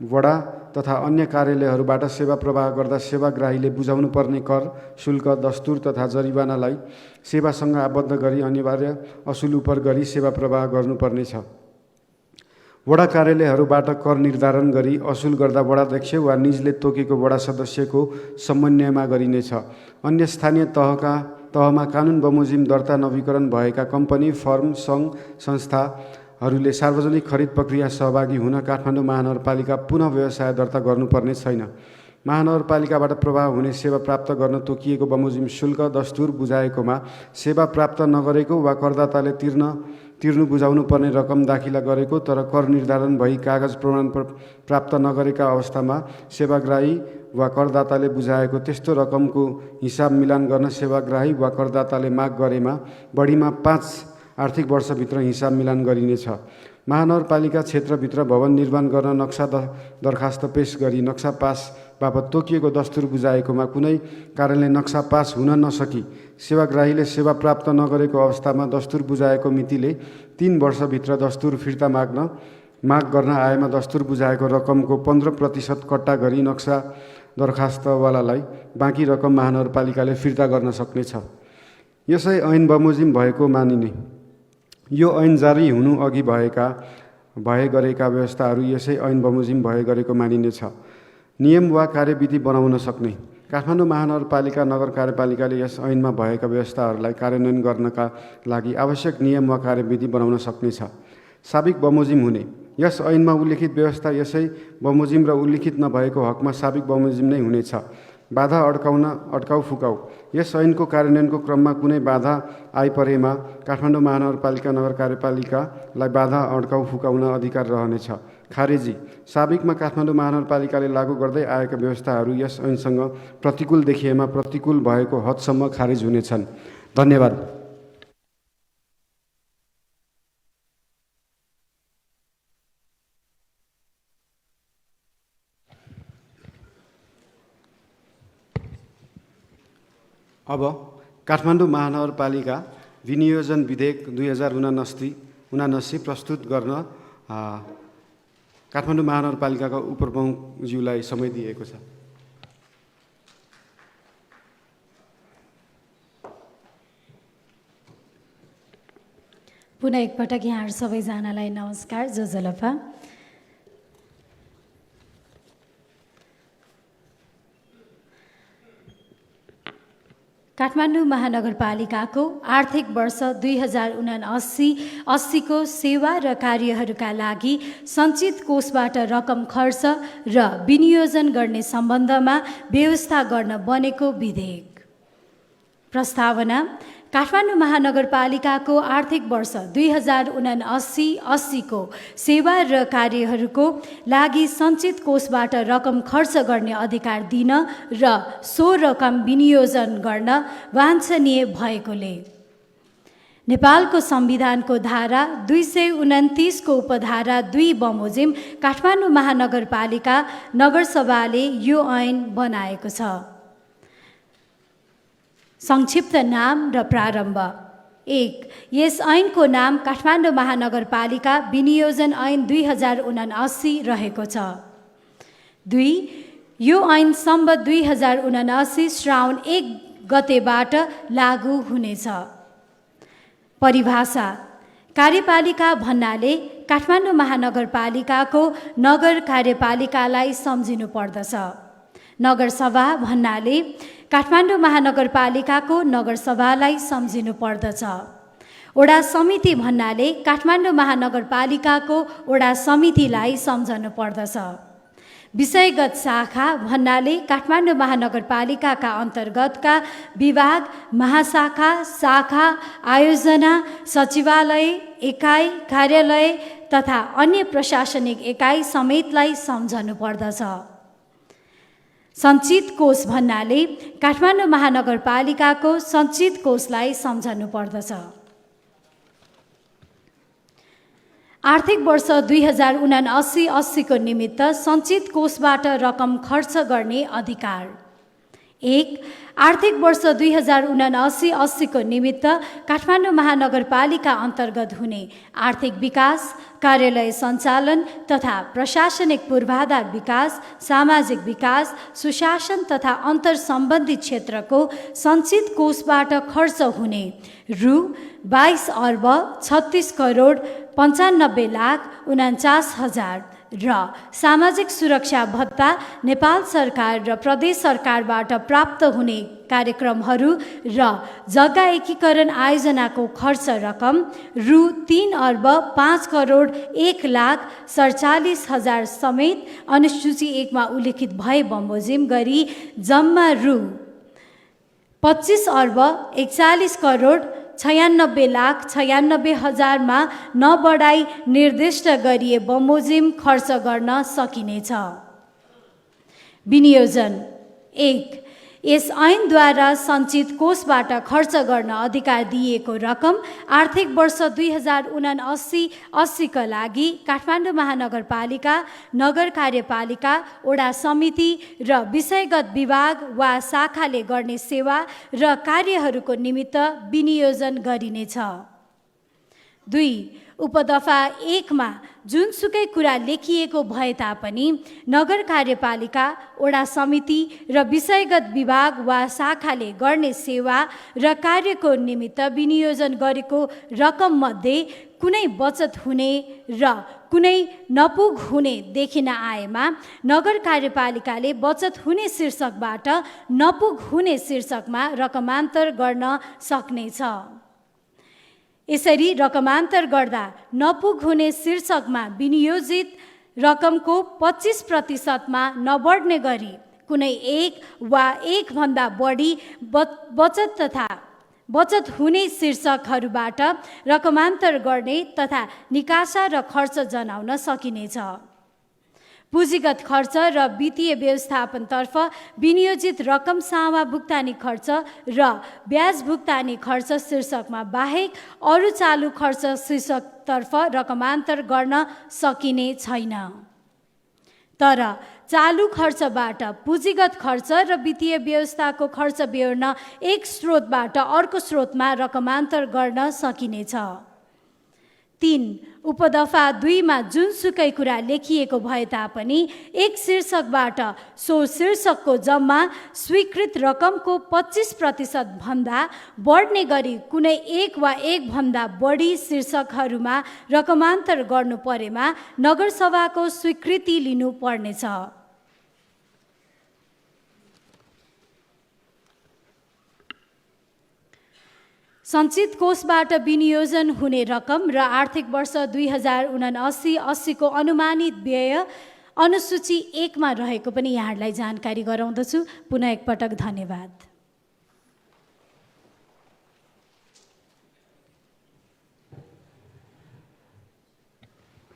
वडा तथा अन्य कार्यालयहरूबाट सेवा प्रवाह गर्दा सेवाग्राहीले बुझाउनु पर्ने कर शुल्क दस्तुर तथा जरिवानालाई सेवासँग आबद्ध गरी अनिवार्य असुल उपर गरी सेवा प्रवाह गर्नुपर्नेछ। वडा कार्यालयहरूबाट कर निर्धारण गरी असुल गर्दा वडाध्यक्ष वा निजले तोकेको वडा सदस्यको समन्वयमा गरिनेछ। अन्य स्थानीय तहमा कानुन बमोजिम दर्ता नवीकरण भएका कम्पनी फर्म सङ्घ संस्थाहरूले सार्वजनिक खरिद प्रक्रिया सहभागी हुन काठमाडौँ महानगरपालिका पुनः व्यवसाय दर्ता गर्नुपर्ने छैन। महानगरपालिकाबाट प्रवाह हुने सेवा प्राप्त गर्न तोकिएको बमोजिम शुल्क दस्तुर बुझाएकोमा सेवा प्राप्त नगरेको वा करदाताले तिर्नु बुझाउनु पर्ने रकम दाखिला गरेको तर कर निर्धारण भई कागज प्रमाण प्राप्त नगरेका अवस्थामा सेवाग्राही वा करदाताले बुझाएको त्यस्तो रकमको हिसाब मिलान गर्न सेवाग्राही वा करदाताले माग गरेमा बढीमा 5 आर्थिक वर्षभित्र हिसाब मिलान गरिनेछ। महानगरपालिका क्षेत्रभित्र भवन निर्माण गर्न नक्सा दरखास्त पेश गरी नक्सा पास बापत तोकिएको दस्तुर बुझाएकोमा कुनै कारणले नक्सा पास हुन नसकी सेवाग्राहीले सेवा प्राप्त नगरेको अवस्थामा दस्तुर बुझाएको मितिले 3 वर्षभित्र दस्तुर फिर्ता माग गर्न आएमा दस्तुर बुझाएको रकमको 15% कट्टा गरी नक्सा दरखास्तवालालाई बाँकी रकम महानगरपालिकाले फिर्ता गर्न सक्नेछ। यसै ऐन बमोजिम भएको मानिने यो ऐन जारी हुनु अघि भए गरेका व्यवस्थाहरू यसै ऐन बमोजिम भए गरेको मानिनेछ। नियम वा कार्यविधि बनाउन सक्ने काठमाडौँ महानगरपालिका नगर कार्यपालिकाले यस ऐनमा भएका व्यवस्थाहरूलाई कार्यान्वयन गर्नका लागि आवश्यक नियम वा कार्यविधि बनाउन सक्नेछ। साबिक बमोजिम हुने यस ऐनमा उल्लेखित व्यवस्था यसै बमोजिम र उल्लेखित नभएको हकमा साबिक बमोजिम नै हुनेछ। बाधा अड्काउ फुकाउ यस ऐनको कार्यान्वयनको क्रममा कुनै बाधा आइपरेमा काठमाडौँ महानगरपालिका नगर कार्यपालिकालाई बाधा अड्काउ फुकाउन अधिकार रहनेछ। खारेजी साबिकमा काठमाडौँ महानगरपालिकाले लागू गर्दै आएका व्यवस्थाहरू यस ऐनसँग प्रतिकूल देखिएमा प्रतिकूल भएको हदसम्म खारेज हुनेछन्। धन्यवाद। अब काठमाडौँ महानगरपालिका विनियोजन विधेयक 2079 प्रस्तुत गर्न काठमाडौँ महानगरपालिकाका उपप्रमुखज्यूलाई समय दिएको छ। पुनः एकपटक यहाँहरू सबैजनालाई नमस्कार। जोजलफा काठमाडौँ महानगरपालिकाको आर्थिक वर्ष 2079-80 को सेवा र कार्यहरूका लागि सञ्चित कोषबाट रकम खर्च र विनियोजन गर्ने सम्बन्धमा व्यवस्था गर्न बनेको विधेयक। प्रस्तावना काठमाडौँ महानगरपालिकाको आर्थिक वर्ष 2079-80 को सेवा र कार्यहरूको लागि सञ्चित कोषबाट रकम खर्च गर्ने अधिकार दिन र सो रकम विनियोजन गर्न वाञ्छनीय भएकोले नेपालको संविधानको धारा 229 को उपधारा 2 बमोजिम काठमाडौँ महानगरपालिका नगरसभाले यो ऐन बनाएको छ। संक्षिप्त नाम र प्रारम्भ। 1. यस ऐनको नाम काठमाडौँ महानगरपालिका विनियोजन ऐन 2079 रहेको छ। 2. यो ऐन सम्बत 2079 श्रावण 1 गतेबाट लागू हुनेछ। परिभाषा कार्यपालिका भन्नाले काठमाडौँ महानगरपालिकाको नगर कार्यपालिकालाई सम्झिनु पर्दछ। नगरसभा भन्नाले काठमाडौँ महानगरपालिकाको नगरसभालाई सम्झिनु पर्दछ। वडा समिति भन्नाले काठमाडौँ महानगरपालिकाको वडा समितिलाई सम्झनु पर्दछ। विषयगत शाखा भन्नाले काठमाडौँ महानगरपालिकाका अन्तर्गतका विभाग, महाशाखा, शाखा, आयोजना, सचिवालय, एकाइ, कार्यालय तथा अन्य प्रशासनिक एकाइ समेतलाई सम्झनु पर्दछ। सञ्चित कोष भन्नाले काठमाडौँ महानगरपालिकाको सञ्चित कोषलाई सम्झनु पर्दछ। आर्थिक वर्ष 2079-80 को निमित्त सञ्चित कोषबाट रकम खर्च गर्ने अधिकार। 1. आर्थिक वर्ष 2079-80 को निमित्त काठमाडौँ महानगरपालिका अन्तर्गत हुने आर्थिक विकास, कार्यालय सञ्चालन तथा प्रशासनिक पूर्वाधार विकास, सामाजिक विकास, सुशासन तथा अन्तर सम्बन्धी क्षेत्रको सञ्चित कोषबाट खर्च हुने रु 22 अर्ब 36 करोड 95 लाख 49 हजार र सामाजिक सुरक्षा भत्ता नेपाल सरकार र प्रदेश सरकारबाट प्राप्त हुने कार्यक्रमहरू र जग्गा एकीकरण आयोजनाको खर्च रकम रु 3 अर्ब 5 करोड 1 लाख 47 हजार समेत अनुसूची 1 मा उल्लेखित भए बमोजिम गरी जम्मा रु 25 अर्ब 41 करोड 96 लाख 96 हजारमा नबढाई निर्दिष्ट गरिए बमोजिम खर्च गर्न सकिनेछ। विनियोजन। 1. यस ऐनद्वारा सञ्चित कोषबाट खर्च गर्न अधिकार दिएको रकम आर्थिक वर्ष 2079-80 का लागि काठमाडौँ महानगरपालिका, नगर कार्यपालिका, वडा समिति र विषयगत विभाग वा शाखाले गर्ने सेवा र कार्यहरूको निमित्त विनियोजन गरिनेछ। 2. उपदफा 1 मा जुनसुकै कुरा लेखिएको भए तापनि नगर कार्यपालिका, वडा समिति र विषयगत विभाग वा शाखाले गर्ने सेवा र कार्यको निमित्त विनियोजन गरेको रकममध्ये कुनै बचत हुने र कुनै नपुग हुने देखिन आएमा नगर कार्यपालिकाले बचत हुने शीर्षकबाट नपुग हुने शीर्षकमा रकमान्तर गर्न सक्नेछ। यसरी रकमान्तर गर्दा नपुग हुने शीर्षकमा विनियोजित रकमको 25% नबढ्ने गरी कुनै एक वा एकभन्दा बढी बचत हुने शीर्षकहरूबाट रकमान्तर गर्ने तथा निकासा र खर्च जनाउन सकिनेछ। पुँजीगत खर्च र वित्तीय व्यवस्थापनतर्फ विनियोजित रकम सावा भुक्तानी खर्च र ब्याज भुक्तानी खर्च शीर्षकमा बाहेक अरू चालु खर्च शीर्षकतर्फ रकमान्तर गर्न सकिने छैन। तर चालु खर्चबाट पुँजीगत खर्च र वित्तीय व्यवस्थाको खर्च बेहोर्न एक स्रोतबाट अर्को स्रोतमा रकमान्तर गर्न सकिनेछ। 3. उपदफा 2 मा जुनसुकै कुरा लेखिएको भए तापनि एक शीर्षकबाट सो शीर्षकको जम्मा स्वीकृत रकमको 25% भन्दा बढ्ने गरी कुनै एक वा एकभन्दा बढी शीर्षकहरूमा रकमान्तर गर्नु परेमा नगरसभाको स्वीकृति लिनु पर्नेछ। सञ्चित कोषबाट विनियोजन हुने रकम र आर्थिक वर्ष 2079-80 को अनुमानित व्यय अनुसूची 1 मा रहेको पनि यहाँहरूलाई जानकारी गराउँदछु। पुनः एकपटक धन्यवाद।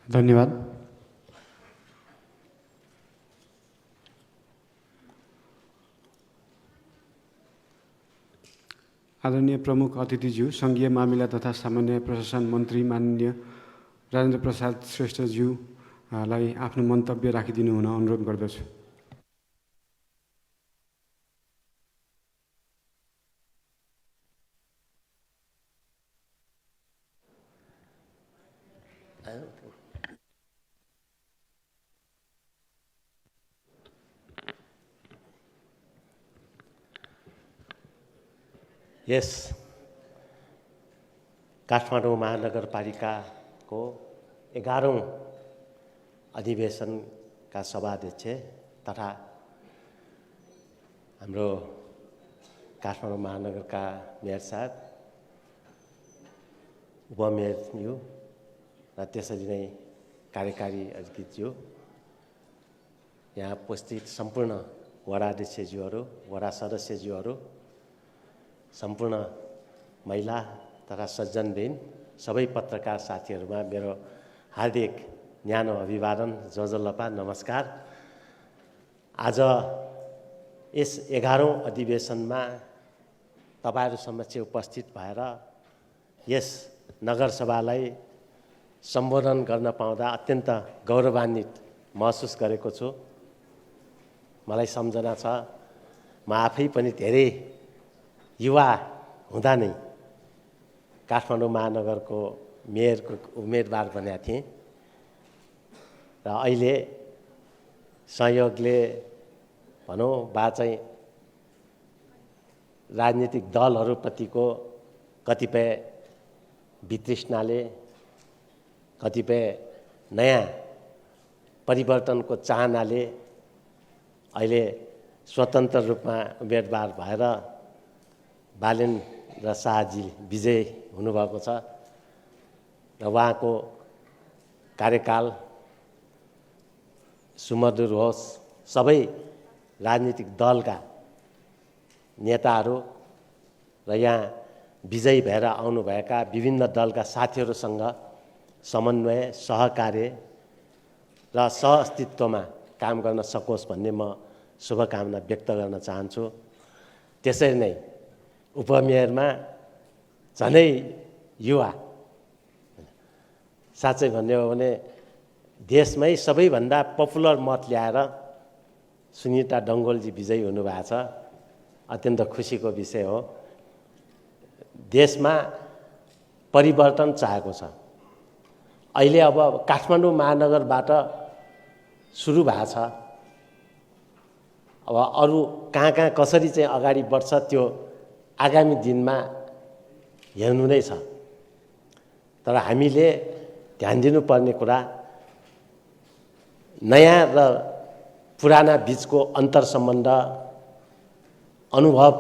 धन्यवाद। आदरणीय प्रमुख अतिथिज्यू, सङ्घीय मामिला तथा सामान्य प्रशासन मन्त्री माननीय राजेन्द्र प्रसाद श्रेष्ठज्यूलाई आफ्नो मन्तव्य राखिदिनु हुन अनुरोध गर्दछु। यस काठमाडौँ महानगरपालिकाको 11औं अधिवेशनका सभाध्यक्ष तथा हाम्रो काठमाडौँ महानगरका मेयर साहब, उपमेयरज्यू र त्यसरी नै कार्यकारी अधिकृतज्यू, यहाँ उपस्थित सम्पूर्ण वडाध्यक्षज्यूहरू, वडा सदस्यज्यूहरू, सम्पूर्ण महिला तथा सज्जनबिन, सबै पत्रकार साथीहरूमा मेरो हार्दिक न्यानो अभिवादन, जजलपा, नमस्कार। आज यस 11औं अधिवेशनमा तपाईहरू समक्ष उपस्थित भएर यस नगरसभालाई सम्बोधन गर्न पाउँदा अत्यन्त गौरवान्वित महसुस गरेको छु। मलाई सम्झना छ, म आफै पनि धेरै युवा हुँदा नै काठमाडौँ महानगरको मेयरको उम्मेदवार बनेका थिएँ र अहिले संयोगले भनौँ वा चाहिँ राजनीतिक दलहरूप्रतिको कतिपय वितृष्णाले, कतिपय नयाँ परिवर्तनको चाहनाले अहिले स्वतन्त्र रूपमा उम्मेदवार भएर बालेन्द्र शाहजी विजय हुनुभएको छ र उहाँको कार्यकाल सुमधुर होस्। सबै राजनीतिक दलका नेताहरू र यहाँ विजयी भएर आउनुभएका विभिन्न दलका साथीहरूसँग समन्वय, सहकार्य र सहअस्तित्वमा काम गर्न सकोस् भन्ने म शुभकामना व्यक्त गर्न चाहन्छु। त्यसरी नै उपमेयरमा झनै युवा, साँच्चै भन्ने हो भने देशमै सबैभन्दा पपुलर मत ल्याएर सुनिता डङ्गोलजी विजयी हुनुभएको छ। अत्यन्त खुसीको विषय हो। देशमा परिवर्तन चाहेको छ। अहिले अब काठमाडौँ महानगरबाट सुरु भएको छ। अब अरू कहाँ कहाँ कसरी चाहिँ अगाडि बढ्छ त्यो आगामी दिनमा हेर्नु नै छ। तर हामीले ध्यान दिनुपर्ने कुरा नयाँ र पुराना बीचको अन्तर सम्बन्ध, अनुभव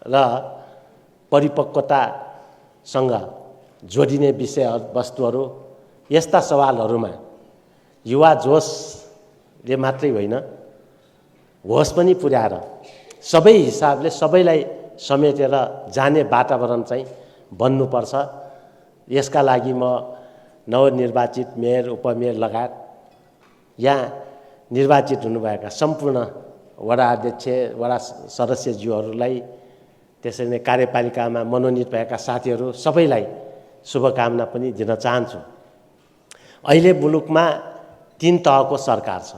र परिपक्वतासँग जोडिने विषय वस्तुहरू, यस्ता सवालहरूमा युवा जोसले मात्रै होइन, होस पनि पुर्याएर सबै हिसाबले सबैलाई समेटेर जाने वातावरण चाहिँ बन्नुपर्छ। यसका लागि म नवनिर्वाचित मेयर, उपमेयर लगायत यहाँ निर्वाचित हुनुभएका सम्पूर्ण वडा अध्यक्ष, वडा सदस्यज्यूहरूलाई, त्यसरी नै कार्यपालिकामा मनोनित भएका साथीहरू सबैलाई शुभकामना पनि दिन चाहन्छु। अहिले मुलुकमा 3 तहको सरकार छ।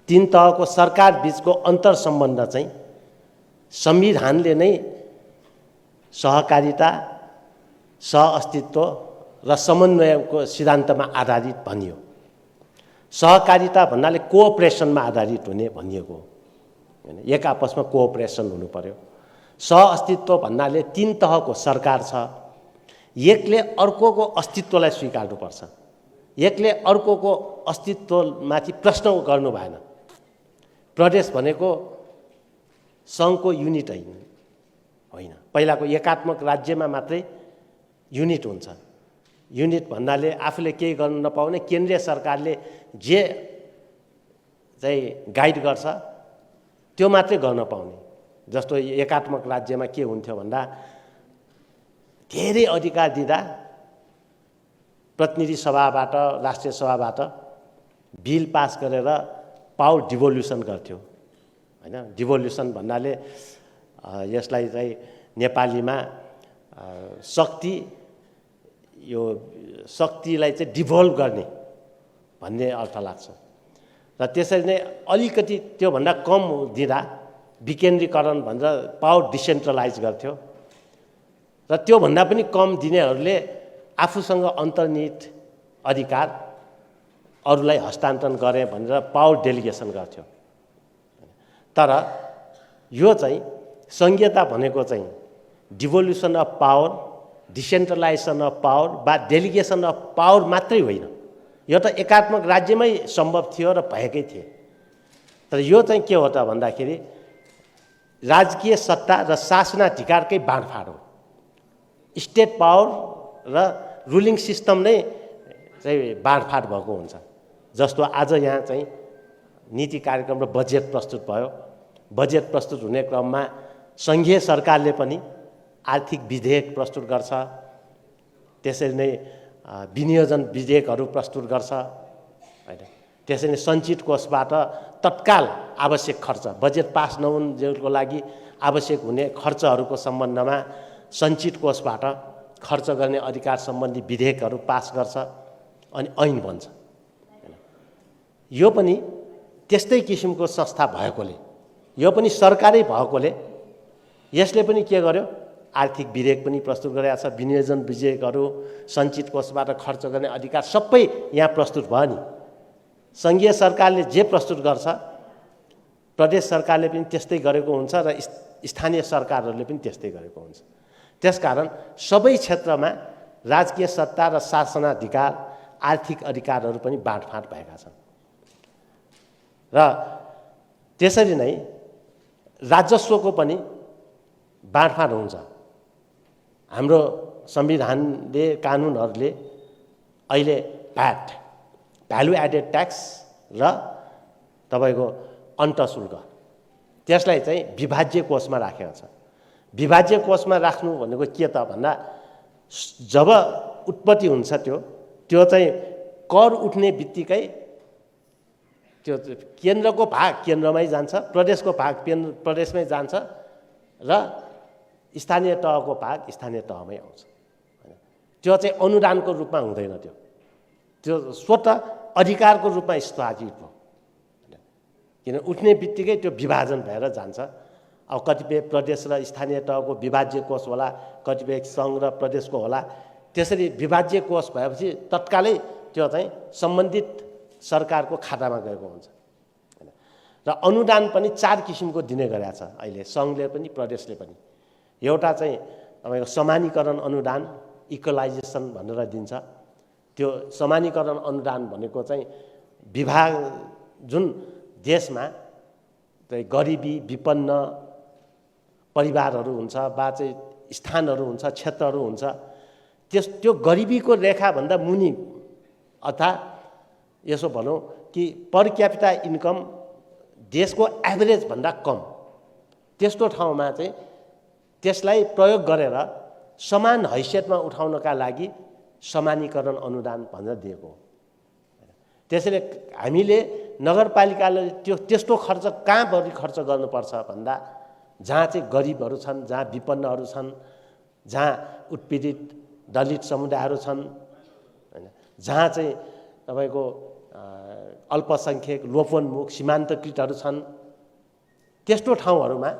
3 तहको सरकार बीचको अन्तर सम्बन्ध चाहिँ संविधानले नै सहकारिता, सहअस्तित्व र समन्वयको सिद्धान्तमा आधारित भनियो। सहकारिता भन्नाले कोअपरेसनमा आधारित हुने भनिएको हो, हैन, एक आपसमा कोअपरेसन हुनु पर्यो। सहअस्तित्व भन्नाले 3 तहको सरकार छ, एकले अर्कोको अस्तित्वलाई स्वीकार्नुपर्छ, एकले अर्कोको अस्तित्वमाथि प्रश्न गर्नु भएन। प्रदेश भनेको सङ्घको युनिट होइन। पहिलाको एकात्मक राज्यमा मात्रै युनिट हुन्छ। युनिट भन्नाले आफूले केही गर्न नपाउने, केन्द्रीय सरकारले जे चाहिँ गाइड गर्छ त्यो मात्रै गर्न पाउने। जस्तो एकात्मक राज्यमा के हुन्थ्यो भन्दा धेरै अधिकार दिँदा प्रतिनिधि सभाबाट, राष्ट्रिय सभाबाट बिल पास गरेर पावर डिभोल्युसन गर्थ्यो, हैन। डिभोल्युसन भन्नाले यसलाई चाहिँ नेपालीमा शक्तिलाई चाहिँ डिभोल्भ गर्ने भन्ने अर्थ लाग्छ। र त्यसरी नै अलिकति त्योभन्दा कम दिँदा विकेन्द्रीकरण भनेर पावर डिसेन्ट्रलाइज गर्थ्यो। र त्योभन्दा पनि कम दिनेहरूले आफूसँग अन्तर्निहित अधिकार अरूलाई हस्तान्तरण गरे भनेर पावर डेलिगेसन गर्थ्यो। तर यो चाहिँ संघीयता भनेको चाहिँ devolution of power, decentralization of power वा डेलिगेसन अफ पावर मात्रै होइन। यो त एकात्मक राज्यमै सम्भव थियो र भएकै थिए। तर यो चाहिँ के हो त भन्दाखेरि राजकीय सत्ता र शासनाधिकारकै बाँडफाँड हो। स्टेट पावर र रुलिङ सिस्टम नै चाहिँ बाँडफाँड भएको हुन्छ। जस्तो आज यहाँ चाहिँ नीति कार्यक्रम र बजेट प्रस्तुत भयो। बजेट प्रस्तुत हुने क्रममा सङ्घीय सरकारले पनि आर्थिक विधेयक प्रस्तुत गर्छ, त्यसरी नै विनियोजन विधेयकहरू प्रस्तुत गर्छ, हैन। त्यसरी नै सञ्चित कोषबाट तत्काल आवश्यक खर्च, बजेट पास नहुनुको लागि आवश्यक हुने खर्चहरूको सम्बन्धमा सञ्चित कोषबाट खर्च गर्ने अधिकार सम्बन्धी विधेयकहरू पास गर्छ अनि ऐन बन्छ। यो पनि त्यस्तै किसिमको संस्था भएकोले, यो पनि सरकारै भएकोले यसले पनि के गर्यो, आर्थिक विधेयक पनि प्रस्तुत गरेको छ, विनियोजन विधेयकहरू, सञ्चित कोषबाट खर्च गर्ने अधिकार सबै यहाँ प्रस्तुत भयो नि। सङ्घीय सरकारले जे प्रस्तुत गर्छ प्रदेश सरकारले पनि त्यस्तै गरेको हुन्छ र स्थानीय सरकारहरूले पनि त्यस्तै गरेको हुन्छ। त्यसकारण सबै क्षेत्रमा राजकीय सत्ता र शासनाधिकार, आर्थिक अधिकारहरू पनि बाँडफाँड भएका छन्। र त्यसरी नै राजस्वको पनि बाँडफाँड हुन्छ। हाम्रो संविधानले, कानुनहरूले अहिले भ्याट, भ्यालु एडेड ट्याक्स र तपाईँको अन्तशुल्क, त्यसलाई चाहिँ विभाज्य कोषमा राखेको छ। विभाज्य कोषमा राख्नु भनेको के त भन्दा जब उत्पत्ति हुन्छ त्यो चाहिँ कर उठ्ने बित्तिकै त्यो केन्द्रको भाग केन्द्रमै जान्छ, प्रदेशको भाग प्रदेशमै जान्छ र स्थानीय तहको भाग स्थानीय तहमै आउँछ। त्यो चाहिँ अनुदानको रूपमा हुँदैन, त्यो स्वतः अधिकारको रूपमा स्थापित हो। किन उठ्ने बित्तिकै त्यो विभाजन भएर जान्छ। अब कतिपय प्रदेश र स्थानीय तहको विभाज्य कोष होला, कतिपय सङ्घ र प्रदेशको होला, त्यसरी विभाज्य कोष भएपछि तत्कालै त्यो चाहिँ सम्बन्धित सरकारको खातामा गएको हुन्छ र अनुदान पनि 4 किसिमको दिने गरेको छ अहिले सङ्घले पनि प्रदेशले पनि। एउटा चाहिँ तपाईँको समानीकरण अनुदान इक्वलाइजेसन भनेर दिन्छ। त्यो समानीकरण अनुदान भनेको चाहिँ विभाग जुन देशमा चाहिँ गरिबी विपन्न परिवारहरू हुन्छ वा चाहिँ स्थानहरू हुन्छ क्षेत्रहरू हुन्छ त्यो गरिबीको रेखाभन्दा मुनि अर्थात् यसो भनौँ कि पर क्यापिटा इन्कम देशको एभरेजभन्दा कम त्यस्तो ठाउँमा चाहिँ त्यसलाई प्रयोग गरेर समान हैसियतमा उठाउनका लागि समानीकरण अनुदान भनेर दिएको हो। त्यसैले हामीले नगरपालिकाले त्यस्तो खर्च कहाँ बढी खर्च गर्नुपर्छ भन्दा जहाँ चाहिँ गरिबहरू छन्, जहाँ विपन्नहरू छन्, जहाँ उत्पीडित दलित समुदायहरू छन् हैन, जहाँ चाहिँ तपाईँको अल्पसङ्ख्यक लोपोन्मुख सीमान्तकृतहरू छन् त्यस्तो ठाउँहरूमा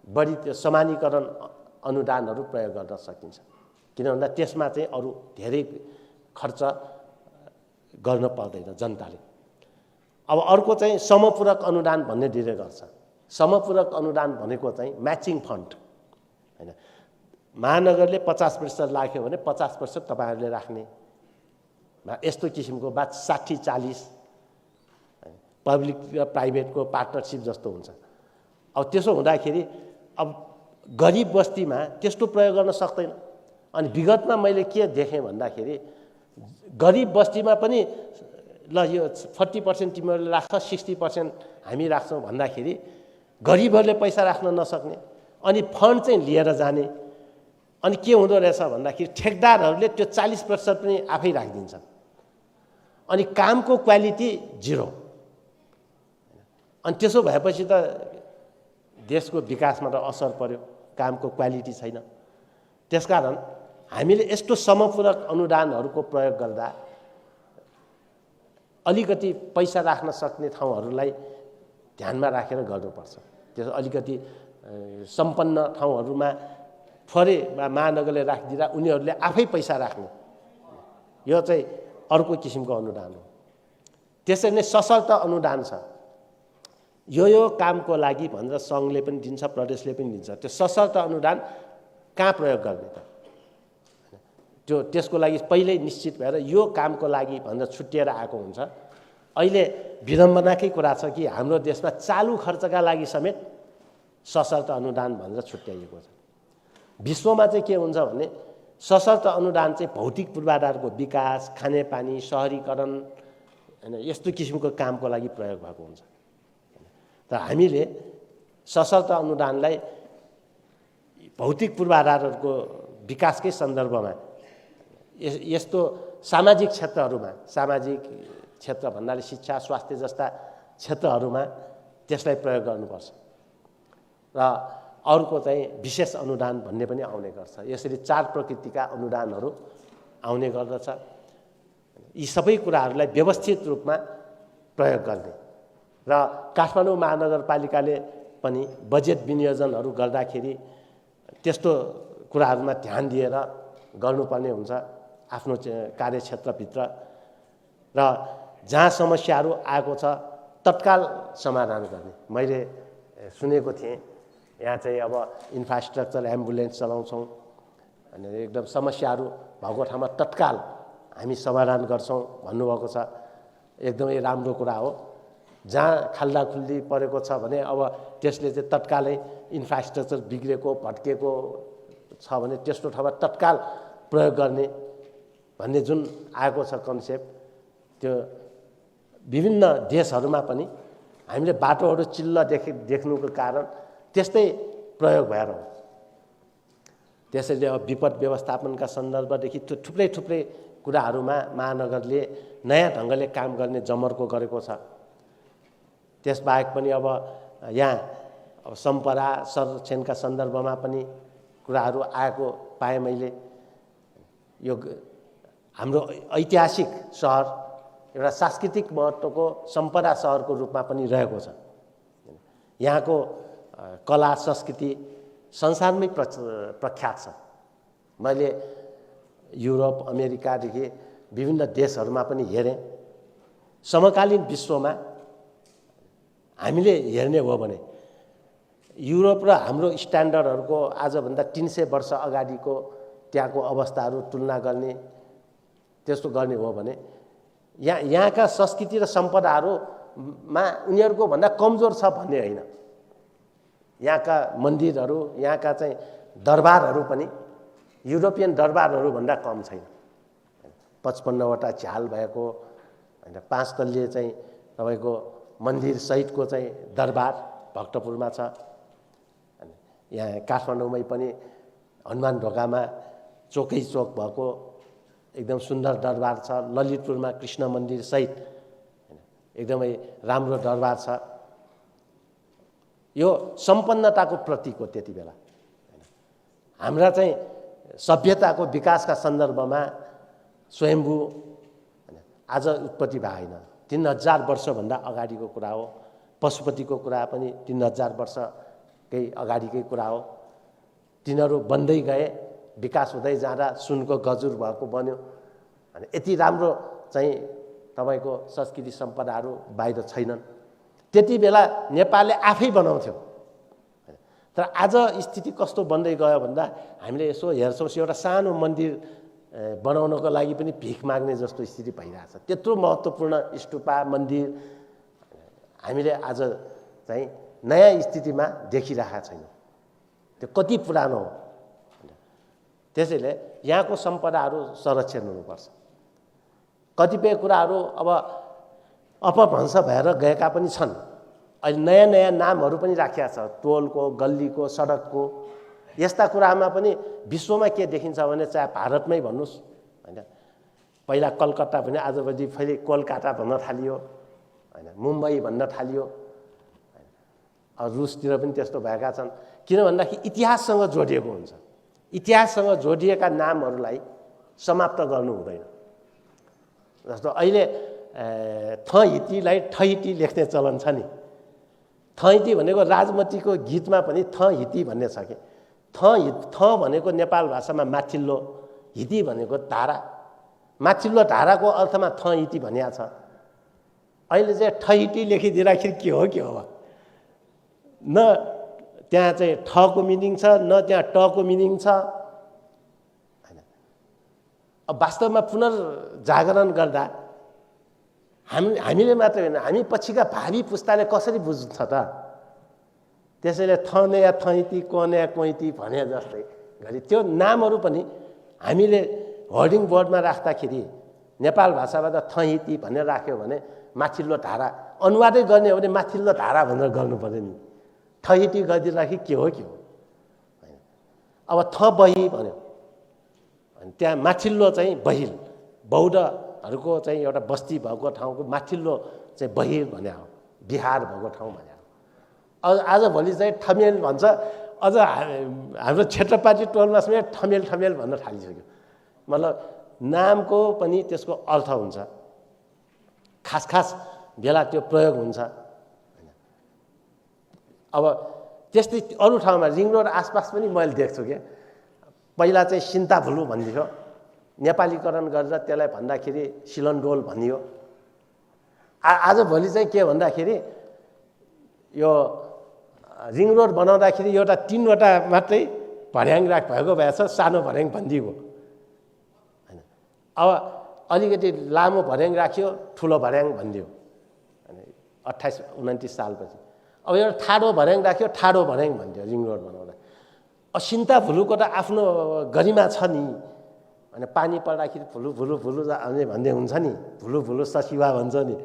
बढी त्यो समानीकरण अनुदानहरू प्रयोग गर्न सकिन्छ। किन भन्दा त्यसमा चाहिँ अरू धेरै खर्च गर्न पर्दैन जनताले। अब अर्को चाहिँ समपूरक अनुदान भन्ने दिने गर्छ। समपूरक अनुदान भनेको चाहिँ म्याचिङ फन्ड हैन, महानगरले 50% राख्यो भने 50% तपाईँहरूले राख्ने यस्तो किसिमको बात 60-40 पब्लिक र प्राइभेटको पार्टनरसिप जस्तो हुन्छ। अब त्यसो हुँदाखेरि अब गरिब बस्तीमा त्यस्तो प्रयोग गर्न सक्दैन। अनि विगतमा मैले के देखेँ भन्दाखेरि गरिब बस्तीमा पनि ल यो 40% तिमीहरूले राख्छ 60% हामी राख्छौँ भन्दाखेरि गरिबहरूले पैसा राख्न नसक्ने अनि फन्ड चाहिँ लिएर जाने। अनि के हुँदो रहेछ भन्दाखेरि ठेकदारहरूले त्यो 40% पनि आफै राखिदिन्छ। अनि कामको क्वालिटी 0। अनि त्यसो भएपछि त देशको विकासमा त असर पर्यो, कामको क्वालिटी छैन। त्यसकारण हामीले यस्तो समपूरक अनुदानहरूको प्रयोग गर्दा अलिकति पैसा राख्न सक्ने ठाउँहरूलाई ध्यानमा राखेर गर्नुपर्छ। त्यस अलिकति सम्पन्न ठाउँहरूमा थोरै महानगरले राखिदिँदा उनीहरूले आफै पैसा राख्ने, यो चाहिँ अर्को किसिमको अनुदान हो। त्यसरी नै सशर्त अनुदान छ। यो कामको लागि भनेर सङ्घले पनि दिन्छ, प्रदेशले पनि दिन्छ। त्यो सशर्त अनुदान कहाँ प्रयोग गर्ने त? त्यसको लागि पहिल्यै निश्चित भएर यो कामको लागि भनेर छुट्टिएर आएको हुन्छ। अहिले विडम्बनाकै कुरा छ कि हाम्रो देशमा चालु खर्चका लागि समेत सशर्त अनुदान भनेर छुट्याइएको छ। विश्वमा चाहिँ के हुन्छ भने सशर्त अनुदान चाहिँ भौतिक पूर्वाधारको विकास, खानेपानी, सहरीकरण हैन यस्तो किसिमको कामको लागि प्रयोग भएको हुन्छ। तर हामीले सशर्त अनुदानलाई भौतिक पूर्वाधारहरूको विकासकै सन्दर्भमा यस्तो सामाजिक क्षेत्रहरूमा, सामाजिक क्षेत्र भन्नाले शिक्षा, स्वास्थ्य जस्ता क्षेत्रहरूमा त्यसलाई प्रयोग गर्नुपर्छ। र अर्को चाहिँ विशेष अनुदान भन्ने पनि आउने गर्छ। यसरी 4 प्रकृतिका अनुदानहरू आउने गर्दछ। यी सबै कुराहरूलाई व्यवस्थित रूपमा प्रयोग गर्ने र काठमाडौँ महानगरपालिकाले पनि बजेट विनियोजनहरू गर्दाखेरि त्यस्तो कुराहरूमा ध्यान दिएर गर्नुपर्ने हुन्छ आफ्नो कार्यक्षेत्रभित्र। र जहाँ समस्याहरू आएको छ तत्काल समाधान गर्ने। मैले सुनेको थिएँ यहाँ चाहिँ अब इन्फ्रास्ट्रक्चर एम्बुलेन्स चलाउँछौँ अनि एकदम समस्याहरू भएको ठाउँमा तत्काल हामी समाधान गर्छौँ भन्नुभएको छ। एकदमै राम्रो कुरा हो। जहाँ खाल्डाखुल्डी परेको छ भने अब त्यसले चाहिँ तत्कालै इन्फ्रास्ट्रक्चर बिग्रेको भत्केको छ भने त्यस्तो ठाउँमा तत्काल प्रयोग गर्ने भन्ने जुन आएको छ कन्सेप्ट, त्यो विभिन्न देशहरूमा पनि हामीले बाटोहरू चिल्ल देख्नुको कारण त्यस्तै प्रयोग भएर हो। त्यसैले अब विपद व्यवस्थापनका सन्दर्भदेखि थुप्रै कुराहरूमा महानगरले नयाँ ढङ्गले काम गर्ने जमर्को गरेको छ। त्यसबाहेक पनि अब यहाँ अब सम्पदा संरक्षणका सन्दर्भमा पनि कुराहरू आएको पाएँ मैले। यो हाम्रो ऐतिहासिक सहर एउटा सांस्कृतिक महत्त्वको सम्पदा सहरको रूपमा पनि रहेको छ। यहाँको कला संस्कृति संसारमै प्रख्यात छ। मैले युरोप अमेरिकादेखि विभिन्न देशहरूमा पनि हेरेँ। समकालीन विश्वमा हामीले हेर्ने हो भने युरोप र हाम्रो स्ट्यान्डर्डहरूको आजभन्दा 300 वर्ष अगाडिको त्यहाँको अवस्थाहरू तुलना गर्ने त्यस्तो गर्ने हो भने यहाँका संस्कृति र सम्पदाहरूमा उनीहरूको भन्दा कमजोर छ भन्ने होइन। यहाँका मन्दिरहरू, यहाँका चाहिँ दरबारहरू पनि युरोपियन दरबारहरू भन्दा कम छैन। 55वटा झ्याल भएको होइन, 5 तल्ले चाहिँ तपाईँको मन्दिर सहितको चाहिँ दरबार भक्तपुरमा छ। यहाँ काठमाडौँमै पनि हनुमान ढोकामा चोकै चोक भएको एकदम सुन्दर दरबार छ। ललितपुरमा कृष्ण मन्दिर सहित एकदमै राम्रो दरबार छ। यो सम्पन्नताको प्रतीक हो त्यति बेला। हाम्रा चाहिँ सभ्यताको विकासका सन्दर्भमा स्वयम्भू आज उत्पत्ति भएको होइन, 3000 वर्षभन्दा अगाडिको कुरा हो। पशुपतिको कुरा पनि 3000 वर्षकै अगाडिकै कुरा हो। तिनीहरू बन्दै गए, विकास हुँदै जाँदा सुनको गजुर भएको बन्यो। अनि यति राम्रो चाहिँ तपाईँको संस्कृति सम्पदाहरू बाहिर छैनन्। त्यति बेला नेपालले आफै बनाउँथ्यो। तर आज स्थिति कस्तो बन्दै गयो भन्दा हामीले यसो हेर्छौँ, एउटा सानो मन्दिर बनाउनको लागि पनि भिख माग्ने जस्तो स्थिति भइरहेछ। त्यत्रो महत्त्वपूर्ण स्तूपा मन्दिर हामीले आज चाहिँ नयाँ स्थितिमा देखिरहेका छैनौँ। त्यो कति पुरानो हो। त्यसैले यहाँको सम्पदाहरू संरक्षण हुनुपर्छ। कतिपय कुराहरू अब अपभ्रंश भएर गएका पनि छन्। अहिले नयाँ नयाँ नामहरू पनि राखिएको छ, टोलको, गल्लीको, सडकको। यस्ता कुरामा पनि विश्वमा के देखिन्छ भने चाहे भारतमै भन्नुहोस् होइन, पहिला कलकत्ता भने आजभोलि फेरि कोलकाता भन्न थालियो होइन, मुम्बई भन्न थालियो। रुसतिर पनि त्यस्तो भएका छन्। किन भन्दाखेरि इतिहाससँग जोडिएको हुन्छ। इतिहाससँग जोडिएका नामहरूलाई समाप्त गर्नु हुँदैन। जस्तो अहिले थहिटीलाई ठहिटी लेख्ने चलन छ नि। थहिटी भनेको राजमतीको गीतमा पनि थहिटी भन्ने छ कि थ भनेको नेपाल भाषामा माथिल्लो, हिती भनेको धारा। माथिल्लो धाराको अर्थमा थहिटी भनिएको छ। अहिले चाहिँ ठहिटी लेखिदिँदाखेरि के हो न त्यहाँ चाहिँ ठको मिनिङ छ, न त्यहाँ टको मिनिङ छ होइन। अब वास्तवमा पुनर्जागरण गर्दा हामीले मात्रै होइन, हामी पछिका भावी पुस्ताले कसरी बुझ्छ त? त्यसैले थने या थैती, कोने या कोइती भने जस्तै गरी त्यो नामहरू पनि हामीले होर्डिङ बोर्डमा राख्दाखेरि नेपाल भाषाबाट थैती भनेर राख्यो भने माथिल्लो धारा अनुवादै गर्ने हो भने माथिल्लो धारा भनेर गर्नु पर्यो नि। ठहिटी गरिदिँदाखेरि के हो होइन। अब थ बही भन्यो अनि त्यहाँ माथिल्लो चाहिँ बहिल, बौद्धहरूको चाहिँ एउटा बस्ती भएको ठाउँको माथिल्लो चाहिँ बहिर भने हो, बिहार भएको ठाउँ भने हो। आजभोलि चाहिँ ठमेल भन्छ। अझ हाम्रो क्षेत्रपाती टोलमा समेत ठमेल ठमेल भन्न थालिसक्यो। मतलब नामको पनि त्यसको अर्थ हुन्छ, खास खास बेला त्यो प्रयोग हुन्छ। अब त्यस्तै अरू ठाउँमा रिङ रोड आसपास पनि मैले देख्छु क्या। पहिला चाहिँ सिन्ताभुलु भनिदियो, नेपालीकरण गरेर त्यसलाई भन्दाखेरि सिलनडोल भनियो। आजभोलि चाहिँ के भन्दाखेरि यो रिङ रोड बनाउँदाखेरि एउटा 3वटा मात्रै भर्याङ राख भएको भएछ, सानो भर्याङ भनिदिएको होइन। अब अलिकति लामो भर्याङ राख्यो, ठुलो भर्याङ भनिदियो होइन 28-29 सालपछि। अब एउटा ठाडो भर्याङ राख्यो, ठाडो भर्याङ भनिदियो रिङ रोड बनाउँदा। अब सिन्ताभुलुको त आफ्नो गरिमा छ नि। अनि पानी पर्दाखेरि भुलु भुलु भुलु भन्ने हुन्छ नि, भुलु भुलु ससिवा भन्छ नि।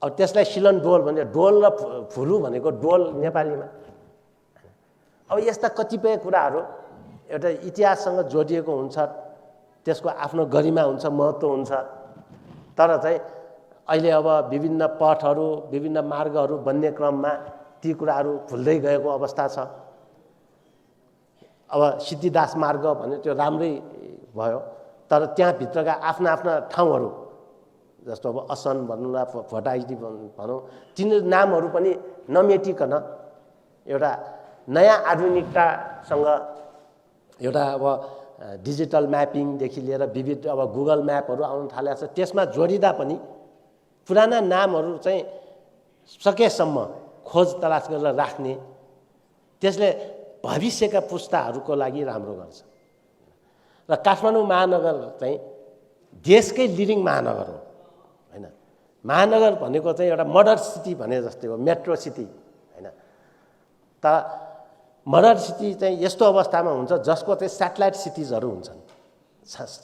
अब त्यसलाई सिलन डोल भन्छ। डोल र फुलु भनेको डोल नेपालीमा। अब यस्ता कतिपय कुराहरू एउटा इतिहाससँग जोडिएको हुन्छ, त्यसको आफ्नो गरिमा हुन्छ, महत्त्व हुन्छ। तर चाहिँ अहिले अब विभिन्न पथहरू, विभिन्न मार्गहरू बन्ने क्रममा ती कुराहरू भुल्दै गएको अवस्था छ। अब सिद्धिदास मार्ग भन्यो त्यो राम्रै भयो, तर त्यहाँभित्रका आफ्ना आफ्ना ठाउँहरू जस्तो अब असन भनौँ न, भटाइटी भनौँ, तिनीहरू नामहरू पनि नमेटिकन एउटा नयाँ आधुनिकतासँग एउटा अब डिजिटल म्यापिङदेखि लिएर विविध अब गुगल म्यापहरू आउन थालेको छ। त्यसमा जोडिँदा पनि पुराना नामहरू चाहिँ सकेसम्म खोज तलास गरेर राख्ने, त्यसले भविष्यका पुस्ताहरूको लागि राम्रो गर्छ। र काठमाडौँ महानगर चाहिँ देशकै लिडिङ महानगर हो हैन। महानगर भनेको चाहिँ एउटा मडर्न सिटी भने जस्तै हो, मेट्रो सिटी हैन। तर मडर्न सिटी चाहिँ यस्तो अवस्थामा हुन्छ जसको चाहिँ स्याटेलाइट सिटिजहरू हुन्छन्,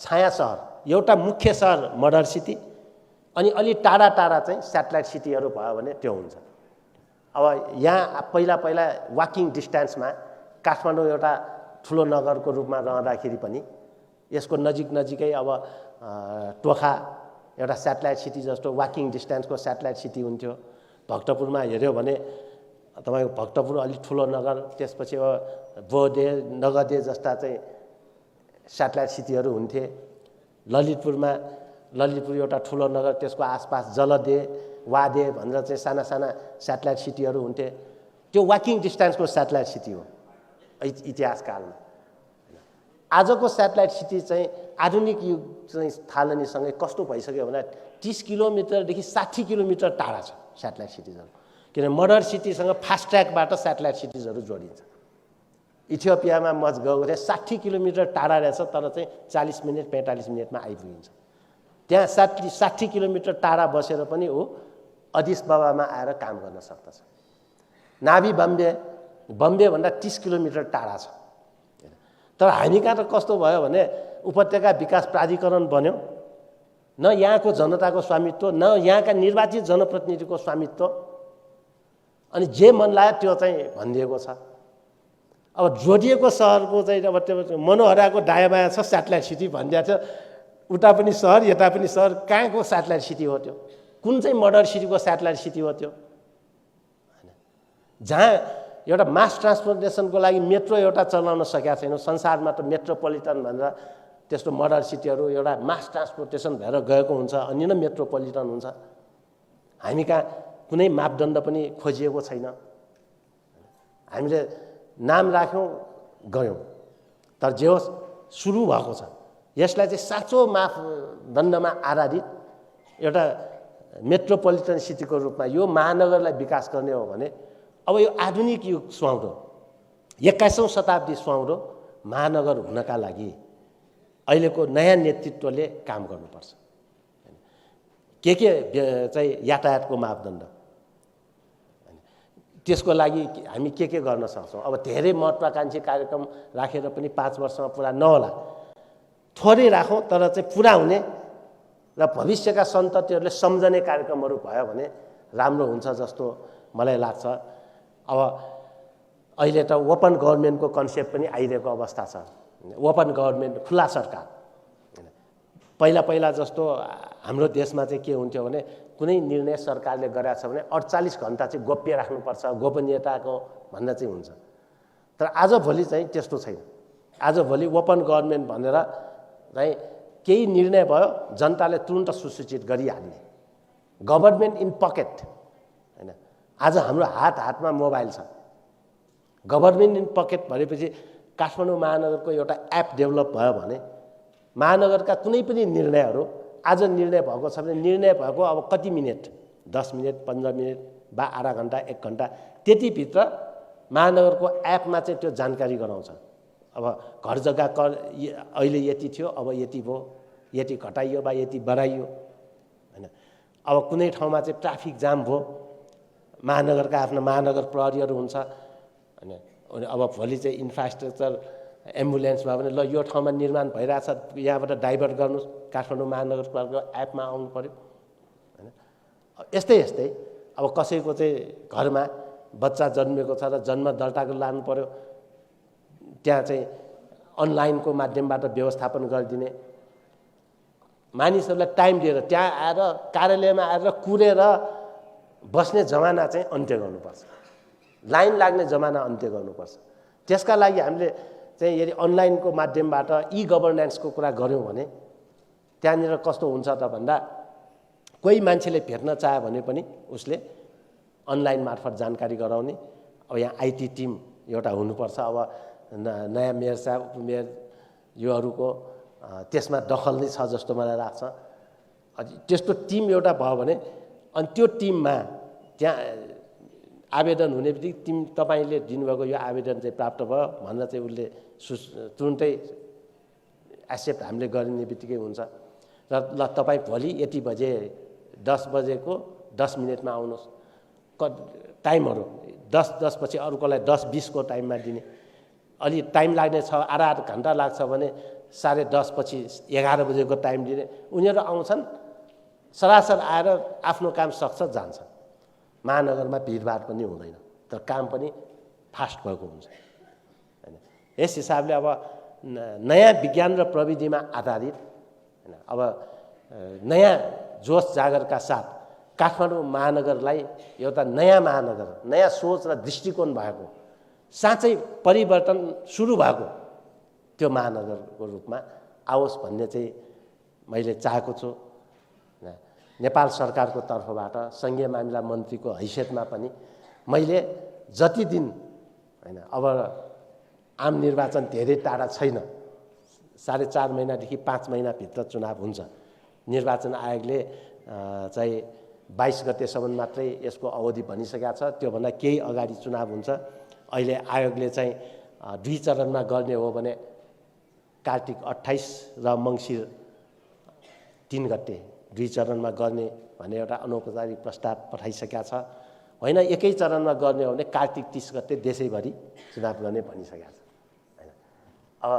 छाया सहर। एउटा मुख्य सहर मडर्न सिटी, अनि अलि टाढा टाढा चाहिँ स्याटेलाइट सिटीहरू भयो भने त्यो हुन्छ। अब यहाँ पहिला पहिला वाकिङ डिस्टेन्समा काठमाडौँ एउटा ठुलो नगरको रूपमा रहँदाखेरि पनि यसको नजिक नजिकै अब टोखा एउटा स्याटेलाइट सिटी जस्तो वाकिङ डिस्टेन्सको स्याटेलाइट सिटी हुन्थ्यो। भक्तपुरमा हेऱ्यो भने तपाईँको भक्तपुर अलिक ठुलो नगर, त्यसपछि अब बोधे नगदे जस्ता चाहिँ स्याटेलाइट सिटीहरू हुन्थे। ललितपुर एउटा ठुलो नगर, त्यसको आसपास जलदे वादे भनेर चाहिँ साना साना स्याटेलाइट सिटीहरू हुन्थे। त्यो वाकिङ डिस्टेन्सको स्याटेलाइट सिटी हो इतिहासकालमा। आजको स्याटेलाइट सिटी चाहिँ आधुनिक युग चाहिँ थालनीसँगै कस्तो भइसक्यो भने 30 किलोमिटरदेखि 60 किलोमिटर टाढा छ स्याटेलाइट सिटिजहरू। किनभने मडर्न सिटीसँग फास्ट ट्र्याकबाट स्याटेलाइट सिटिजहरू जोडिन्छ। इथियोपियामा म गएको थिएँ, 60 किलोमिटर टाढा रहेछ, तर चाहिँ 40 मिनट 45 मिनटमा आइपुगिन्छ। त्यहाँ 60 किलोमिटर टाढा बसेर पनि ऊ अदिस बाबामा आएर काम गर्न सक्दछ। नाभी बम्बेभन्दा 30 किलोमिटर टाढा छ। तर हामी कहाँ त कस्तो भयो भने उपत्यका विकास प्राधिकरण बन्यो, न यहाँको जनताको स्वामित्व, न यहाँका निर्वाचित जनप्रतिनिधिको स्वामित्व, अनि जे मन लाग्यो त्यो चाहिँ भनिदिएको छ। अब जोडिएको सहरको चाहिँ अब त्यो मनोहराको दायाँ बायाँ छ स्याटेलाइट सिटी भनिदिएको थियो, उता पनि सहर यता पनि सहर, कहाँको स्याटेलाइट सिटी हो त्यो? कुन चाहिँ मडर्न सिटीको स्याटेलाइट सिटी हो त्यो? जहाँ एउटा मास ट्रान्सपोर्टेसनको लागि मेट्रो एउटा चलाउन सकेका छैनौँ। संसारमा त मेट्रोपोलिटन भनेर त्यस्तो मडर्न सिटीहरू एउटा मास ट्रान्सपोर्टेसन भएर गएको हुन्छ, अनि नै मेट्रोपोलिटन हुन्छ। हामी कहाँ कुनै मापदण्ड पनि खोजिएको छैन। हामीले नाम राख्यौँ गयौँ, तर जे होस् सुरु भएको छ। यसलाई चाहिँ साँचो मापदण्डमा आधारित एउटा मेट्रोपोलिटन सिटीको रूपमा यो महानगरलाई विकास गर्ने हो भने अब यो आधुनिक युग सुहाउँदो 21औं शताब्दी सुहाउँदो महानगर हुनका लागि अहिलेको नयाँ नेतृत्वले काम गर्नुपर्छ। के चाहिँ यातायातको मापदण्ड, त्यसको लागि हामी के गर्न सक्छौँ? अब धेरै महत्त्वाकांक्षी कार्यक्रम राखेर पनि 5 वर्षमा पुरा नहोला, थोरै राखौँ तर चाहिँ पुरा हुने र भविष्यका सन्ततिहरूले सम्झने कार्यक्रमहरू भयो भने राम्रो हुन्छ जस्तो मलाई लाग्छ। अब अहिले त ओपन गभर्नमेन्टको कन्सेप्ट पनि आइरहेको अवस्था छ। ओपन गभर्नमेन्ट, खुला सरकार। पहिला पहिला जस्तो हाम्रो देशमा चाहिँ के हुन्थ्यो भने कुनै निर्णय सरकारले गरेको छ भने 48 घण्टा चाहिँ गोप्य राख्नुपर्छ, गोपनीयताको भन्ने चाहिँ हुन्छ। तर आजभोलि चाहिँ त्यस्तो छैन। आजभोलि ओपन गभर्नमेन्ट भनेर चाहिँ केही निर्णय भयो जनताले तुरुन्त सुसूचित गरिहाल्ने, गभर्नमेन्ट इन पकेट हैन। आज हाम्रो हातमा मोबाइल छ। गभर्नमेन्ट इन पकेट भनेपछि काठमाडौँ महानगरको एउटा एप डेभलप भयो भने महानगरका कुनै पनि निर्णयहरू आज निर्णय भएको छ भने निर्णय भएको अब कति मिनट, 10 मिनट 15 मिनट वा आधा घण्टा 1 घण्टा त्यतिभित्र महानगरको एपमा चाहिँ त्यो जानकारी गराउँछ। अब घर जग्गा कर अहिले यति थियो, अब यति भयो, यति घटाइयो वा यति बढाइयो हैन। अब कुनै ठाउँमा चाहिँ ट्राफिक जाम भयो, महानगरका आफ्ना महानगर प्रहरीहरू हुन्छ हैन। अब भोलि चाहिँ इन्फ्रास्ट्रक्चर एम्बुलेन्स भयो भने ल यो ठाउँमा निर्माण भइरहेछ, यहाँबाट डाइभर्ट गर्नुहोस्, काठमाडौँ महानगरपालिकाको एपमा आउनु पर्यो हैन। यस्तै यस्तै अब कसैको चाहिँ घरमा बच्चा जन्मेको छ र जन्म दर्ताको लानु पर्यो, त्यहाँ चाहिँ अनलाइनको माध्यमबाट व्यवस्थापन गरिदिने, मानिसहरूलाई टाइम दिएर त्यहाँ आएर कार्यालयमा आएर कुरेर बस्ने जमाना चाहिँ अन्त्य गर्नुपर्छ, लाइन लाग्ने जमाना अन्त्य गर्नुपर्छ। त्यसका लागि हामीले चाहिँ यदि अनलाइनको माध्यमबाट ई गभर्नेन्सको कुरा गऱ्यौँ भने त्यहाँनिर कस्तो हुन्छ त भन्दा कोही मान्छेले भेट्न चाह्यो भने पनि उसले अनलाइन मार्फत जानकारी गराउने। अब यहाँ आइटी टिम एउटा हुनुपर्छ। अब नयाँ मेयर साहब, उपमेयर योहरूको त्यसमा दखल नै छ जस्तो मलाई लाग्छ। त्यस्तो टिम एउटा भयो भने अनि त्यो टिममा त्यहाँ आवेदन हुने बित्तिकै तपाईँले दिनुभएको यो आवेदन चाहिँ प्राप्त भयो भनेर चाहिँ उसले तुरुन्तै एक्सेप्ट हामीले गरिने बित्तिकै हुन्छ र ल तपाईँ भोलि यति बजे 10 बजेको 10 मिनटमा आउनुहोस्। टाइमहरू 10 पछि अरूकोलाई 10:20 को टाइममा दिने। अलि टाइम लाग्ने छ, आधा घन्टा लाग्छ भने 10:30 पछि 11 बजेको टाइम दिने। उनीहरू आउँछन्, सरासर आएर आफ्नो काम सक्छ जान्छ। महानगरमा भिडभाड पनि हुँदैन, तर काम पनि फास्ट भएको हुन्छ हैन। यस हिसाबले अब नयाँ विज्ञान र प्रविधिमा आधारित हैन, अब नयाँ जोस जागरका साथ काठमाडौँ महानगरलाई एउटा नयाँ महानगर, नयाँ सोच र दृष्टिकोण भएको, साँच्चै परिवर्तन सुरु भएको त्यो महानगरको रूपमा आओस् भन्ने चाहिँ मैले चाहेको छु। नेपाल सरकारको तर्फबाट सङ्घीय मामिला मन्त्रीको हैसियतमा पनि मैले जति दिन हैन, अब आम निर्वाचन धेरै टाढा छैन, 4.5 महिनादेखि 5 महिनाभित्र चुनाव हुन्छ। निर्वाचन आयोगले चाहिँ 22 गतेसम्म मात्रै यसको अवधि भनिसकेका छ। त्योभन्दा केही अगाडि चुनाव हुन्छ। अहिले आयोगले चाहिँ 2 चरणमा गर्ने हो भने कार्तिक 28 र मङ्सिर 3 गते 2 चरणमा गर्ने भन्ने एउटा अनौपचारिक प्रस्ताव पठाइसकेका छ। होइन एकै चरणमा गर्ने हो भने कार्तिक 30 गते देशैभरि चुनाव गर्ने भनिसकेका छ हैन। अब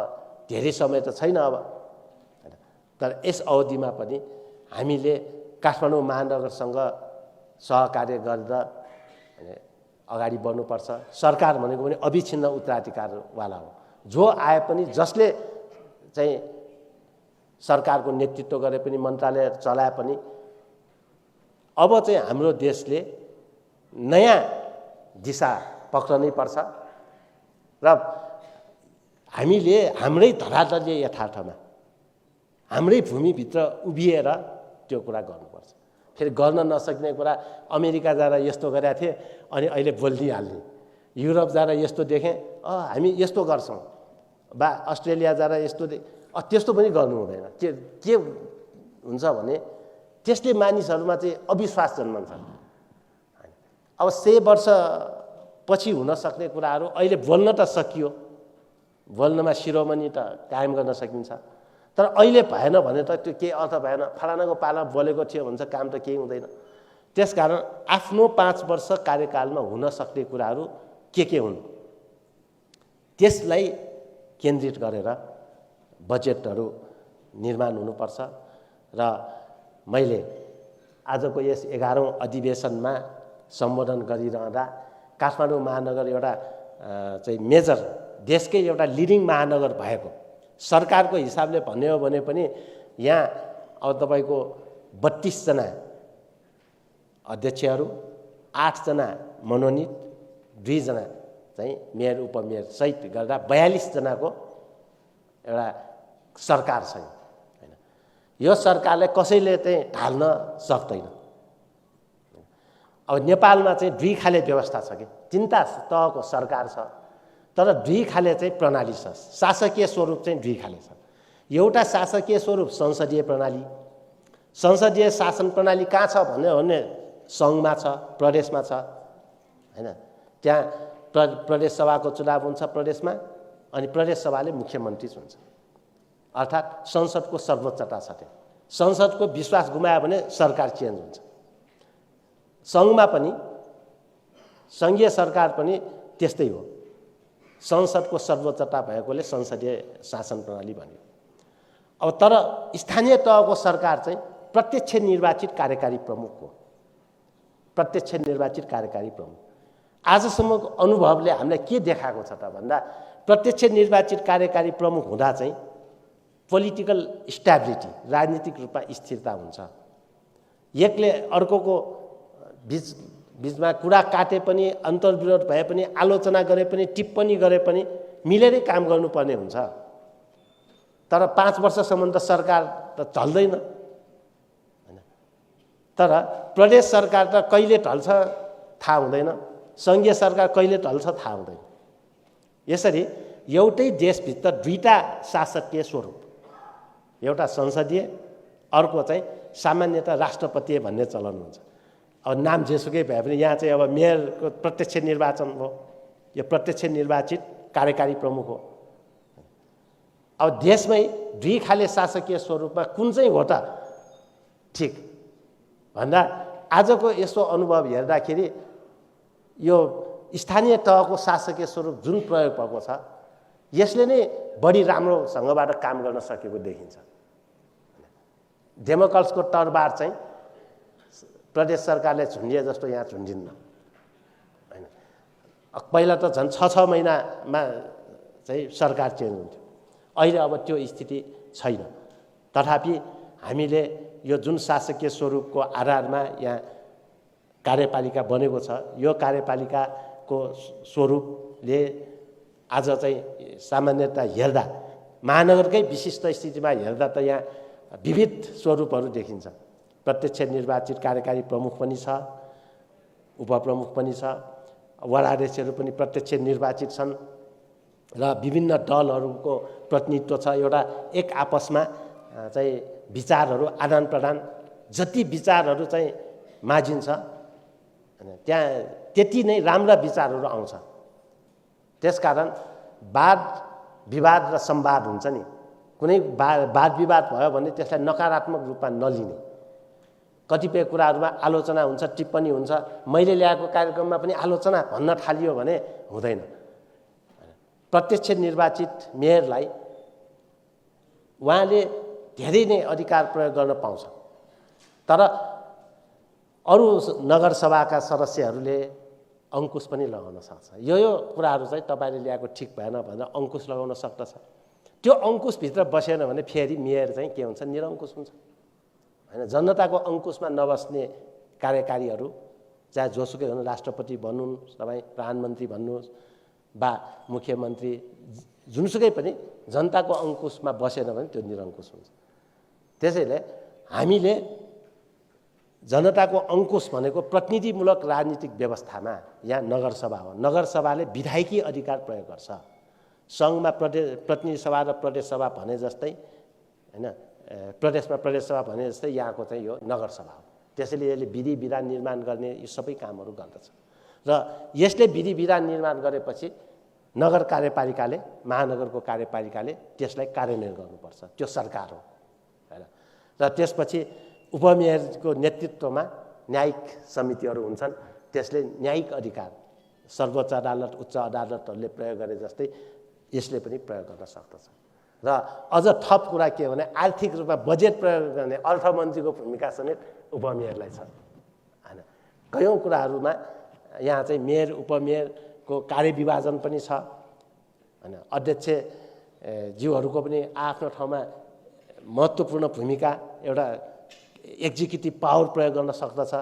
धेरै समय त छैन अब हैन, तर यस अवधिमा पनि हामीले काठमाडौँ महानगरसँग सहकार्य गरेर अगाडि बढ्नुपर्छ। सरकार भनेको पनि अविच्छिन्न उत्तराधिकारवाला हो। जो आए पनि, जसले चाहिँ सरकारको नेतृत्व गरे पनि, मन्त्रालय चलाए पनि, अब चाहिँ हाम्रो देशले नयाँ दिशा पक्रनै पर्छ र हामीले हाम्रै धरातलीय यथार्थमा हाम्रै भूमिभित्र उभिएर त्यो कुरा गर्नुपर्छ। फेरि गर्न नसक्ने कुरा अमेरिका जाँदा यस्तो गरेका थिए अनि अहिले बोलिदिइहाल्ने, युरोप जाँदा यस्तो देखेँ हामी यस्तो गर्छौँ, बा अस्ट्रेलिया जाँदा यस्तो त्यस्तो पनि गर्नु हुँदैन। के हुन्छ भने त्यसले मानिसहरूमा चाहिँ अविश्वास जन्मन्छ। अब 100 वर्ष पछि हुन सक्ने कुराहरू अहिले बोल्न त सकियो, बोल्नमा शिरोमणि त कायम गर्न सकिन्छ, तर अहिले भएन भने त त्यो केही अर्थ भएन। फलानाको पाला बोलेको थियो भन्छ, काम त केही हुँदैन। त्यसकारण आफ्नो 5 वर्ष कार्यकालमा हुन सक्ने कुराहरू के हुन् त्यसलाई केन्द्रित गरेर बजेटहरू निर्माण हुनुपर्छ। र मैले आजको यस 11औं अधिवेशनमा सम्बोधन गरिरहँदा काठमाडौँ महानगर एउटा चाहिँ मेजर, देशकै एउटा लिडिङ महानगर भएको, सरकारको हिसाबले भन्ने हो भने पनि यहाँ अब तपाईँको 32 जना अध्यक्षहरू, 8 जना मनोनित, 2 जना चाहिँ मेयर उपमेयर सहित गर्दा 42 जनाको एउटा सरकार छ हैन। यो सरकारले कसैले चाहिँ ढाल्न सक्दैन। अब नेपालमा चाहिँ 2 खाले व्यवस्था छ कि 3 तहको सरकार छ, तर 2 खाले चाहिँ प्रणाली छ। शासकीय स्वरूप चाहिँ 2 खाले छ। एउटा शासकीय स्वरूप संसदीय प्रणाली। संसदीय शासन प्रणाली कहाँ छ भन्यो भने सङ्घमा छ, प्रदेशमा छ हैन। त्यहाँ प्रदेश सभाको चुनाव हुन्छ प्रदेशमा, अनि प्रदेश सभाले मुख्यमन्त्री चुन्छ, अर्थात् संसदको सर्वोच्चता छ। त्यहाँ संसदको विश्वास गुमायो भने सरकार चेन्ज हुन्छ। सङ्घमा पनि, सङ्घीय सरकार पनि त्यस्तै हो। संसदको सर्वोच्चता भएकोले संसदीय शासन प्रणाली भन्यो। अब तर स्थानीय तहको सरकार चाहिँ प्रत्यक्ष निर्वाचित कार्यकारी प्रमुख हो। प्रत्यक्ष निर्वाचित कार्यकारी प्रमुख। आजसम्मको अनुभवले हामीलाई के देखाएको छ त भन्दा, प्रत्यक्ष निर्वाचित कार्यकारी प्रमुख हुँदा चाहिँ पोलिटिकल स्टेबिलिटी, राजनीतिक रूपमा स्थिरता हुन्छ। एकले अर्कोको बीचमा कुरा काटे पनि, अन्तर्विरोध भए पनि, आलोचना गरे पनि, टिप्पणी गरे पनि मिलेरै काम गर्नुपर्ने हुन्छ। तर 5 वर्षसम्म त सरकार त चल्दैन हैन। तर प्रदेश सरकार त कहिले ढल्छ थाहा हुँदैन, सङ्घीय सरकार कहिले ढल्छ थाहा हुँदैन। यसरी एउटै देशभित्र दुईटा शासकीय स्वरूप, एउटा संसदीय, अर्को चाहिँ सामान्यतः राष्ट्रपतीय भन्ने चलन हुन्छ। अब नाम जेसुकै भए पनि यहाँ चाहिँ अब मेयरको प्रत्यक्ष निर्वाचन हो, यो प्रत्यक्ष निर्वाचित कार्यकारी प्रमुख हो। अब देशमै दुई खाले शासकीय स्वरूपमा कुन चाहिँ हो त ठिक भन्दा आजको यसो अनुभव हेर्दाखेरि यो स्थानीय तहको शासकीय स्वरूप जुन प्रयोग भएको छ यसले नै बढी राम्रोसँगबाट काम गर्न सकेको देखिन्छ। डेमोक्रेट्सको तरबार चाहिँ प्रदेश सरकारले झुन्डिए जस्तो यहाँ झुन्डिन्न हैन। पहिला त झन् 6-6 महिनामा चाहिँ सरकार चेन्ज हुन्थ्यो, अहिले अब त्यो स्थिति छैन। तथापि हामीले यो जुन शासकीय स्वरूपको आधारमा यहाँ कार्यपालिका बनेको छ, यो कार्यपालिकाको स्वरूपले आज चाहिँ सामान्यतः हेर्दा महानगरकै विशिष्ट स्थितिमा हेर्दा त यहाँ विविध स्वरूपहरू देखिन्छ। प्रत्यक्ष निर्वाचित कार्यकारी प्रमुख पनि छ, उपप्रमुख पनि छ, वडाध्यक्षहरू पनि प्रत्यक्ष निर्वाचित छन् र विभिन्न दलहरूको प्रतिनिधित्व छ। एउटा एक आपसमा चाहिँ विचारहरू आदान प्रदान, जति विचारहरू चाहिँ माझिन्छ त्यहाँ त्यति नै राम्रा विचारहरू आउँछ। त्यसकारण वाद विवाद र संवाद हुन्छ नि, कुनै वाद विवाद भयो भने त्यसलाई नकारात्मक रूपमा नलिने, कतिपय कुराहरूमा आलोचना हुन्छ, टिप्पणी हुन्छ, मैले ल्याएको कार्यक्रममा पनि आलोचना भन्न थालियो भने हुँदैन। प्रत्यक्ष निर्वाचित मेयरलाई उहाँले धेरै नै अधिकार प्रयोग गर्न पाउँछ, तर अरू नगरसभाका सदस्यहरूले अङ्कुश पनि लगाउन सक्छ। यो कुराहरू चाहिँ तपाईँले ल्याएको ठिक भएन भनेर अङ्कुश लगाउन सक्दछ। त्यो अङ्कुशभित्र बसेन भने फेरि मेयर चाहिँ के हुन्छ, निरङ्कुश हुन्छ हैन। जनताको अङ्कुशमा नबस्ने कार्यकारीहरू चाहे जोसुकै हुनु, राष्ट्रपति भन्नुहोस्, तपाईँ प्रधानमन्त्री भन्नुहोस् वा मुख्यमन्त्री, जुनसुकै पनि जनताको अङ्कुशमा बसेन भने त्यो निरङ्कुश हुन्छ। त्यसैले हामीले जनताको अङ्कुश भनेको प्रतिनिधिमूलक राजनीतिक व्यवस्थामा यहाँ नगरसभा हो। नगरसभाले विधायकी अधिकार प्रयोग गर्छ। सङ्घमा प्रतिनिधि सभा र प्रदेश सभा भने जस्तै हैन, प्रदेशमा प्रदेश सभा भने जस्तै यहाँको चाहिँ यो नगरसभा हो। त्यसैले यसले विधि विधान निर्माण गर्ने यो सबै कामहरू गर्दछ र यसले विधि विधान निर्माण गरेपछि नगर कार्यपालिकाले, महानगरको कार्यपालिकाले त्यसलाई कार्यान्वयन गर्नुपर्छ। त्यो सरकार हो हैन। र त्यसपछि उपमेयरको नेतृत्वमा न्यायिक समितिहरू हुन्छन्, त्यसले न्यायिक अधिकार सर्वोच्च अदालत, उच्च अदालतहरूले प्रयोग गरे जस्तै यसले पनि प्रयोग गर्न सक्दछ। र अझ थप कुरा के हो भने आर्थिक रूपमा बजेट प्रयोग गर्ने अर्थमन्त्रीको भूमिका समेत उपमेयरलाई छ हैन। कयौँ कुराहरूमा यहाँ चाहिँ मेयर उपमेयरको कार्यविभाजन पनि छ हैन। अध्यक्ष ज्यूहरूको पनि आफ्नो ठाउँमा महत्त्वपूर्ण भूमिका, एउटा एक्जिक्युटिभ पावर प्रयोग गर्न सक्दछ।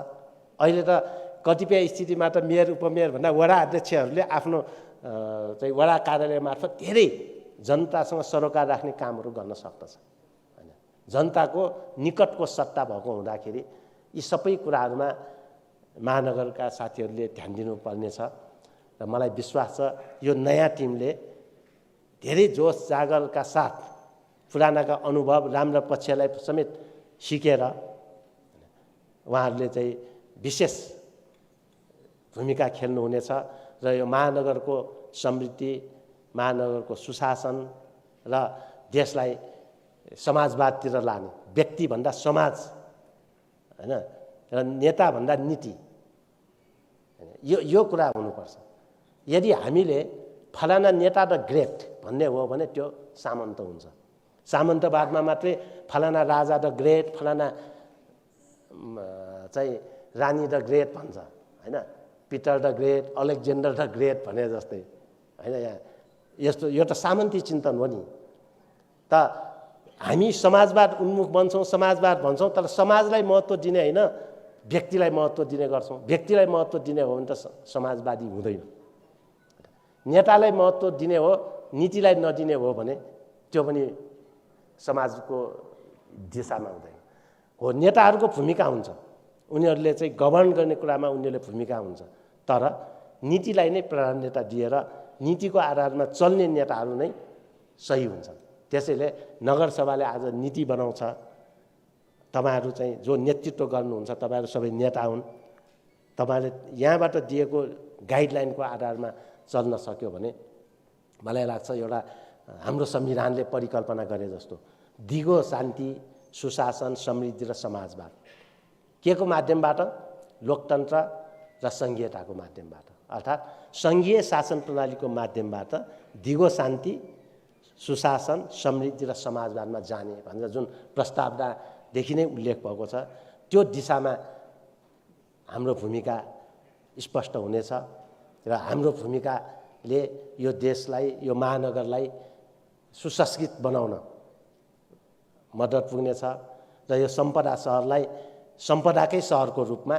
अहिले त कतिपय स्थितिमा त मेयर उपमेयर भन्दा वडा अध्यक्षहरूले आफ्नो चाहिँ वडा कार्यालय मार्फत धेरै जनतासँग सरोकार राख्ने कामहरू गर्न सक्दछ हैन। जनताको निकटको सत्ता भएको हुँदाखेरि यी सबै कुराहरूमा महानगरका साथीहरूले ध्यान दिनुपर्नेछ र मलाई विश्वास छ यो नयाँ टिमले धेरै जोस जागरका साथ पुरानाका अनुभव, राम्रा पक्षलाई समेत सिकेर उहाँहरूले चाहिँ विशेष भूमिका खेल्नुहुनेछ र यो महानगरको समृद्धि, महानगरको सुशासन र देशलाई समाजवादतिर लाने, व्यक्तिभन्दा समाज हैन र नेताभन्दा नीति, यो कुरा हुनुपर्छ। यदि हामीले फलाना नेता द ग्रेट भन्ने हो भने त्यो सामन्त हुन्छ। सामन्तवादमा मात्रै फलाना राजा द ग्रेट, फलाना चाहिँ रानी द ग्रेट भन्छ हैन, Peter the great, Alexander the great भने जस्तै हैन। यहाँ यस्तो यो त सामन्ती चिन्तन हो नि। त हामी समाजवाद उन्मुख बन्छौँ, समाजवाद भन्छौँ, तर समाजलाई महत्त्व दिने होइन, व्यक्तिलाई महत्त्व दिने गर्छौँ। व्यक्तिलाई महत्त्व दिने हो भने त समाजवादी हुँदैन। नेतालाई महत्त्व दिने हो, नीतिलाई नदिने हो भने त्यो पनि समाजको दिशामा हुँदैन हो। नेताहरूको भूमिका हुन्छ, उनीहरूले चाहिँ गभर्न गर्ने कुरामा उनीहरूले भूमिका हुन्छ, तर नीतिलाई नै प्राधान्यता दिएर नीतिको आधारमा चल्ने नेताहरू नै सही हुन्छन्। त्यसैले नगरसभाले आज नीति बनाउँछ, तपाईहरू चाहिँ जो नेतृत्व गर्नुहुन्छ तपाईहरू सबै नेता हुन्, तपाईले यहाँबाट दिएको गाइडलाइनको आधारमा चल्न सक्यो भने मलाई लाग्छ एउटा हाम्रो संविधानले परिकल्पना गरे जस्तो दिगो शान्ति, सुशासन, समृद्धि र समाजवाद के को माध्यमबाट? लोकतन्त्र र सङ्घीयताको माध्यमबाट, अर्थात् सङ्घीय शासन प्रणालीको माध्यमबाट दिगो शान्ति, सुशासन, समृद्धि र समाजवादमा जाने भनेर जुन प्रस्तावनादेखि नै उल्लेख भएको छ, त्यो दिशामा हाम्रो भूमिका स्पष्ट हुनेछ र हाम्रो भूमिकाले यो देशलाई, यो महानगरलाई सुसंस्कृत बनाउन मद्दत पुग्नेछ र यो सम्पदा सहरलाई सम्पदाकै सहरको रूपमा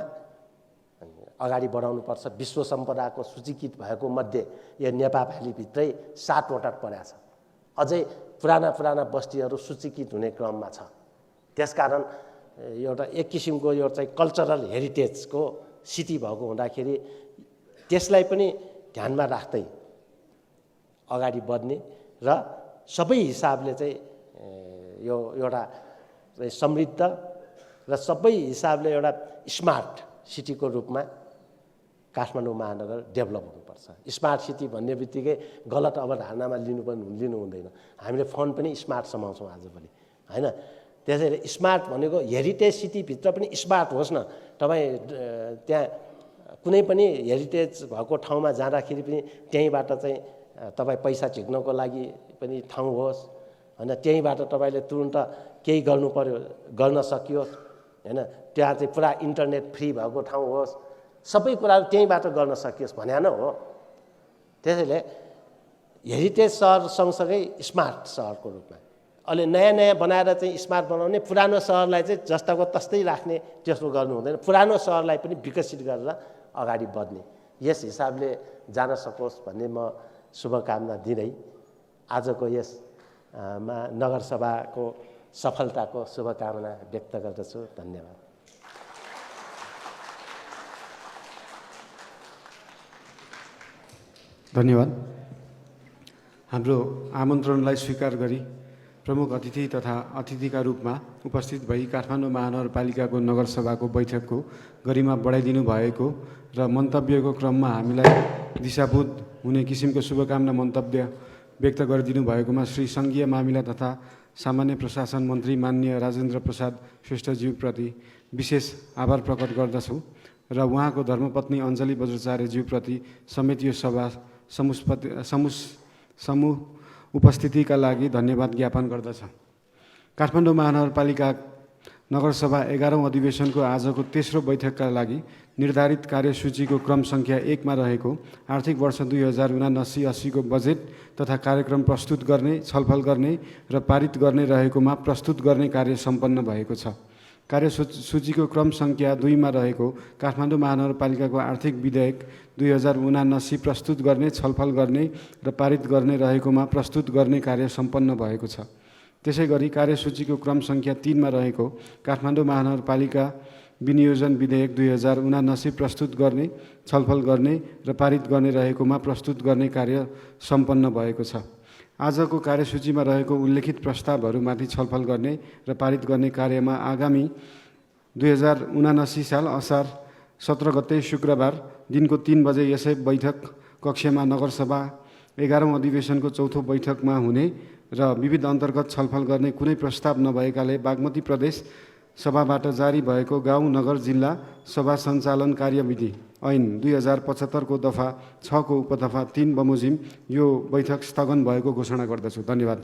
अगाडि बढाउनुपर्छ। विश्व सम्पदाको सूचीकृत भएको मध्ये यो नेपालभित्रै 7 वटा परेको छ। अझै पुराना पुराना बस्तीहरू सूचीकृत हुने क्रममा छ। त्यसकारण एउटा एक किसिमको यो चाहिँ कल्चरल हेरिटेजको सिटी भएको हुँदाखेरि त्यसलाई पनि ध्यानमा राख्दै अगाडि बढ्ने र सबै हिसाबले चाहिँ यो एउटा समृद्ध र सबै हिसाबले एउटा स्मार्ट सिटीको रूपमा काठमाडौँ महानगर डेभलप हुनुपर्छ। स्मार्ट सिटी भन्ने बित्तिकै गलत अवधारणामा लिनु हुँदैन। हामीले फोन पनि स्मार्ट समाउँछौँ आजभोलि, हैन? त्यसैले स्मार्ट भनेको हेरिटेज सिटीभित्र पनि स्मार्ट होस् न। तपाईँ त्यहाँ कुनै पनि हेरिटेज भएको ठाउँमा जाँदाखेरि पनि त्यहीँबाट चाहिँ तपाईँ पैसा झिक्नको लागि पनि ठाउँ होस्, हैन? त्यहीँबाट तपाईँले तुरुन्त केही गर्नु पर्यो गर्न सकियोस्, हैन? त्यहाँ चाहिँ पुरा इन्टरनेट फ्री भएको ठाउँ होस्, सबै कुराहरू त्यहीँबाट गर्न सकियोस् भने न हो। त्यसैले हेरिटेज सहर सँगसँगै स्मार्ट सहरको रूपमा अहिले नयाँ नयाँ बनाएर चाहिँ स्मार्ट बनाउने, पुरानो सहरलाई चाहिँ जस्ताको तस्तै राख्ने त्यस्तो गर्नु हुँदैन। पुरानो सहरलाई पनि विकसित गरेर अगाडि बढ्ने यस हिसाबले जान सकोस् भन्ने म शुभकामना दिँदै आजको यस नगरसभाको सफलताको शुभकामना व्यक्त गर्दछु। धन्यवाद। धन्यवाद। हाम्रो आमन्त्रणलाई स्वीकार गरी प्रमुख अतिथि तथा अतिथिका रूपमा उपस्थित भई काठमाडौँ महानगरपालिकाको नगरसभाको बैठकको गरिमा बढाइदिनु भएको र मन्तव्यको क्रममा हामीलाई दिशाभूत हुने किसिमको शुभकामना मन्तव्य व्यक्त गरिदिनु भएकोमा श्री सङ्घीय मामिला तथा सामान्य प्रशासन मन्त्री माननीय राजेन्द्र प्रसाद श्रेष्ठज्यूप्रति विशेष आभार प्रकट गर्दछु र उहाँको धर्मपत्नी अञ्जली बज्राचार्यज्यूप्रति समेत यो सभा समूह उपस्थितिका लागि धन्यवाद ज्ञापन गर्दछ। काठमाडौँ महानगरपालिका नगरसभा 11औं अधिवेशनको आजको तेस्रो बैठकका लागि निर्धारित कार्यसूचीको क्रम सङ्ख्या 1 मा रहेको आर्थिक वर्ष 2079-80 को बजेट तथा कार्यक्रम प्रस्तुत गर्ने, छलफल गर्ने र पारित गर्ने रहेकोमा प्रस्तुत गर्ने कार्य सम्पन्न भएको छ। कार्यसूचीको क्रम सङ्ख्या 2 मा रहेको काठमाडौँ महानगरपालिकाको आर्थिक विधेयक 2079 प्रस्तुत गर्ने, छलफल गर्ने र पारित गर्ने रहेकोमा प्रस्तुत गर्ने कार्य सम्पन्न भएको छ। त्यसैगरी कार्यसूचीको क्रम सङ्ख्या 3 मा रहेको काठमाडौँ महानगरपालिका विनियोजन विधेयक 2079 प्रस्तुत गर्ने, छलफल गर्ने र पारित गर्ने रहेकोमा प्रस्तुत गर्ने कार्य सम्पन्न भएको छ। आजको कार्यसूचीमा रहेको उल्लेखित प्रस्तावहरूमाथि छलफल गर्ने र पारित गर्ने कार्यमा आगामी 2079 साल असार 17 गते शुक्रबार दिनको 3 बजे यसै बैठक कक्षमा नगरसभा 11औं अधिवेशनको चौथो बैठकमा हुने र विविध अन्तर्गत छलफल गर्ने कुनै प्रस्ताव नभएकाले बागमती प्रदेश सभाबाट जारी भएको गाउँ नगर जिल्ला सभा सञ्चालन कार्यविधि ऐन 2075 को दफा 6 को उपदफा 3 बमोजिम यो बैठक स्थगन भएको घोषणा गर्दछु। धन्यवाद।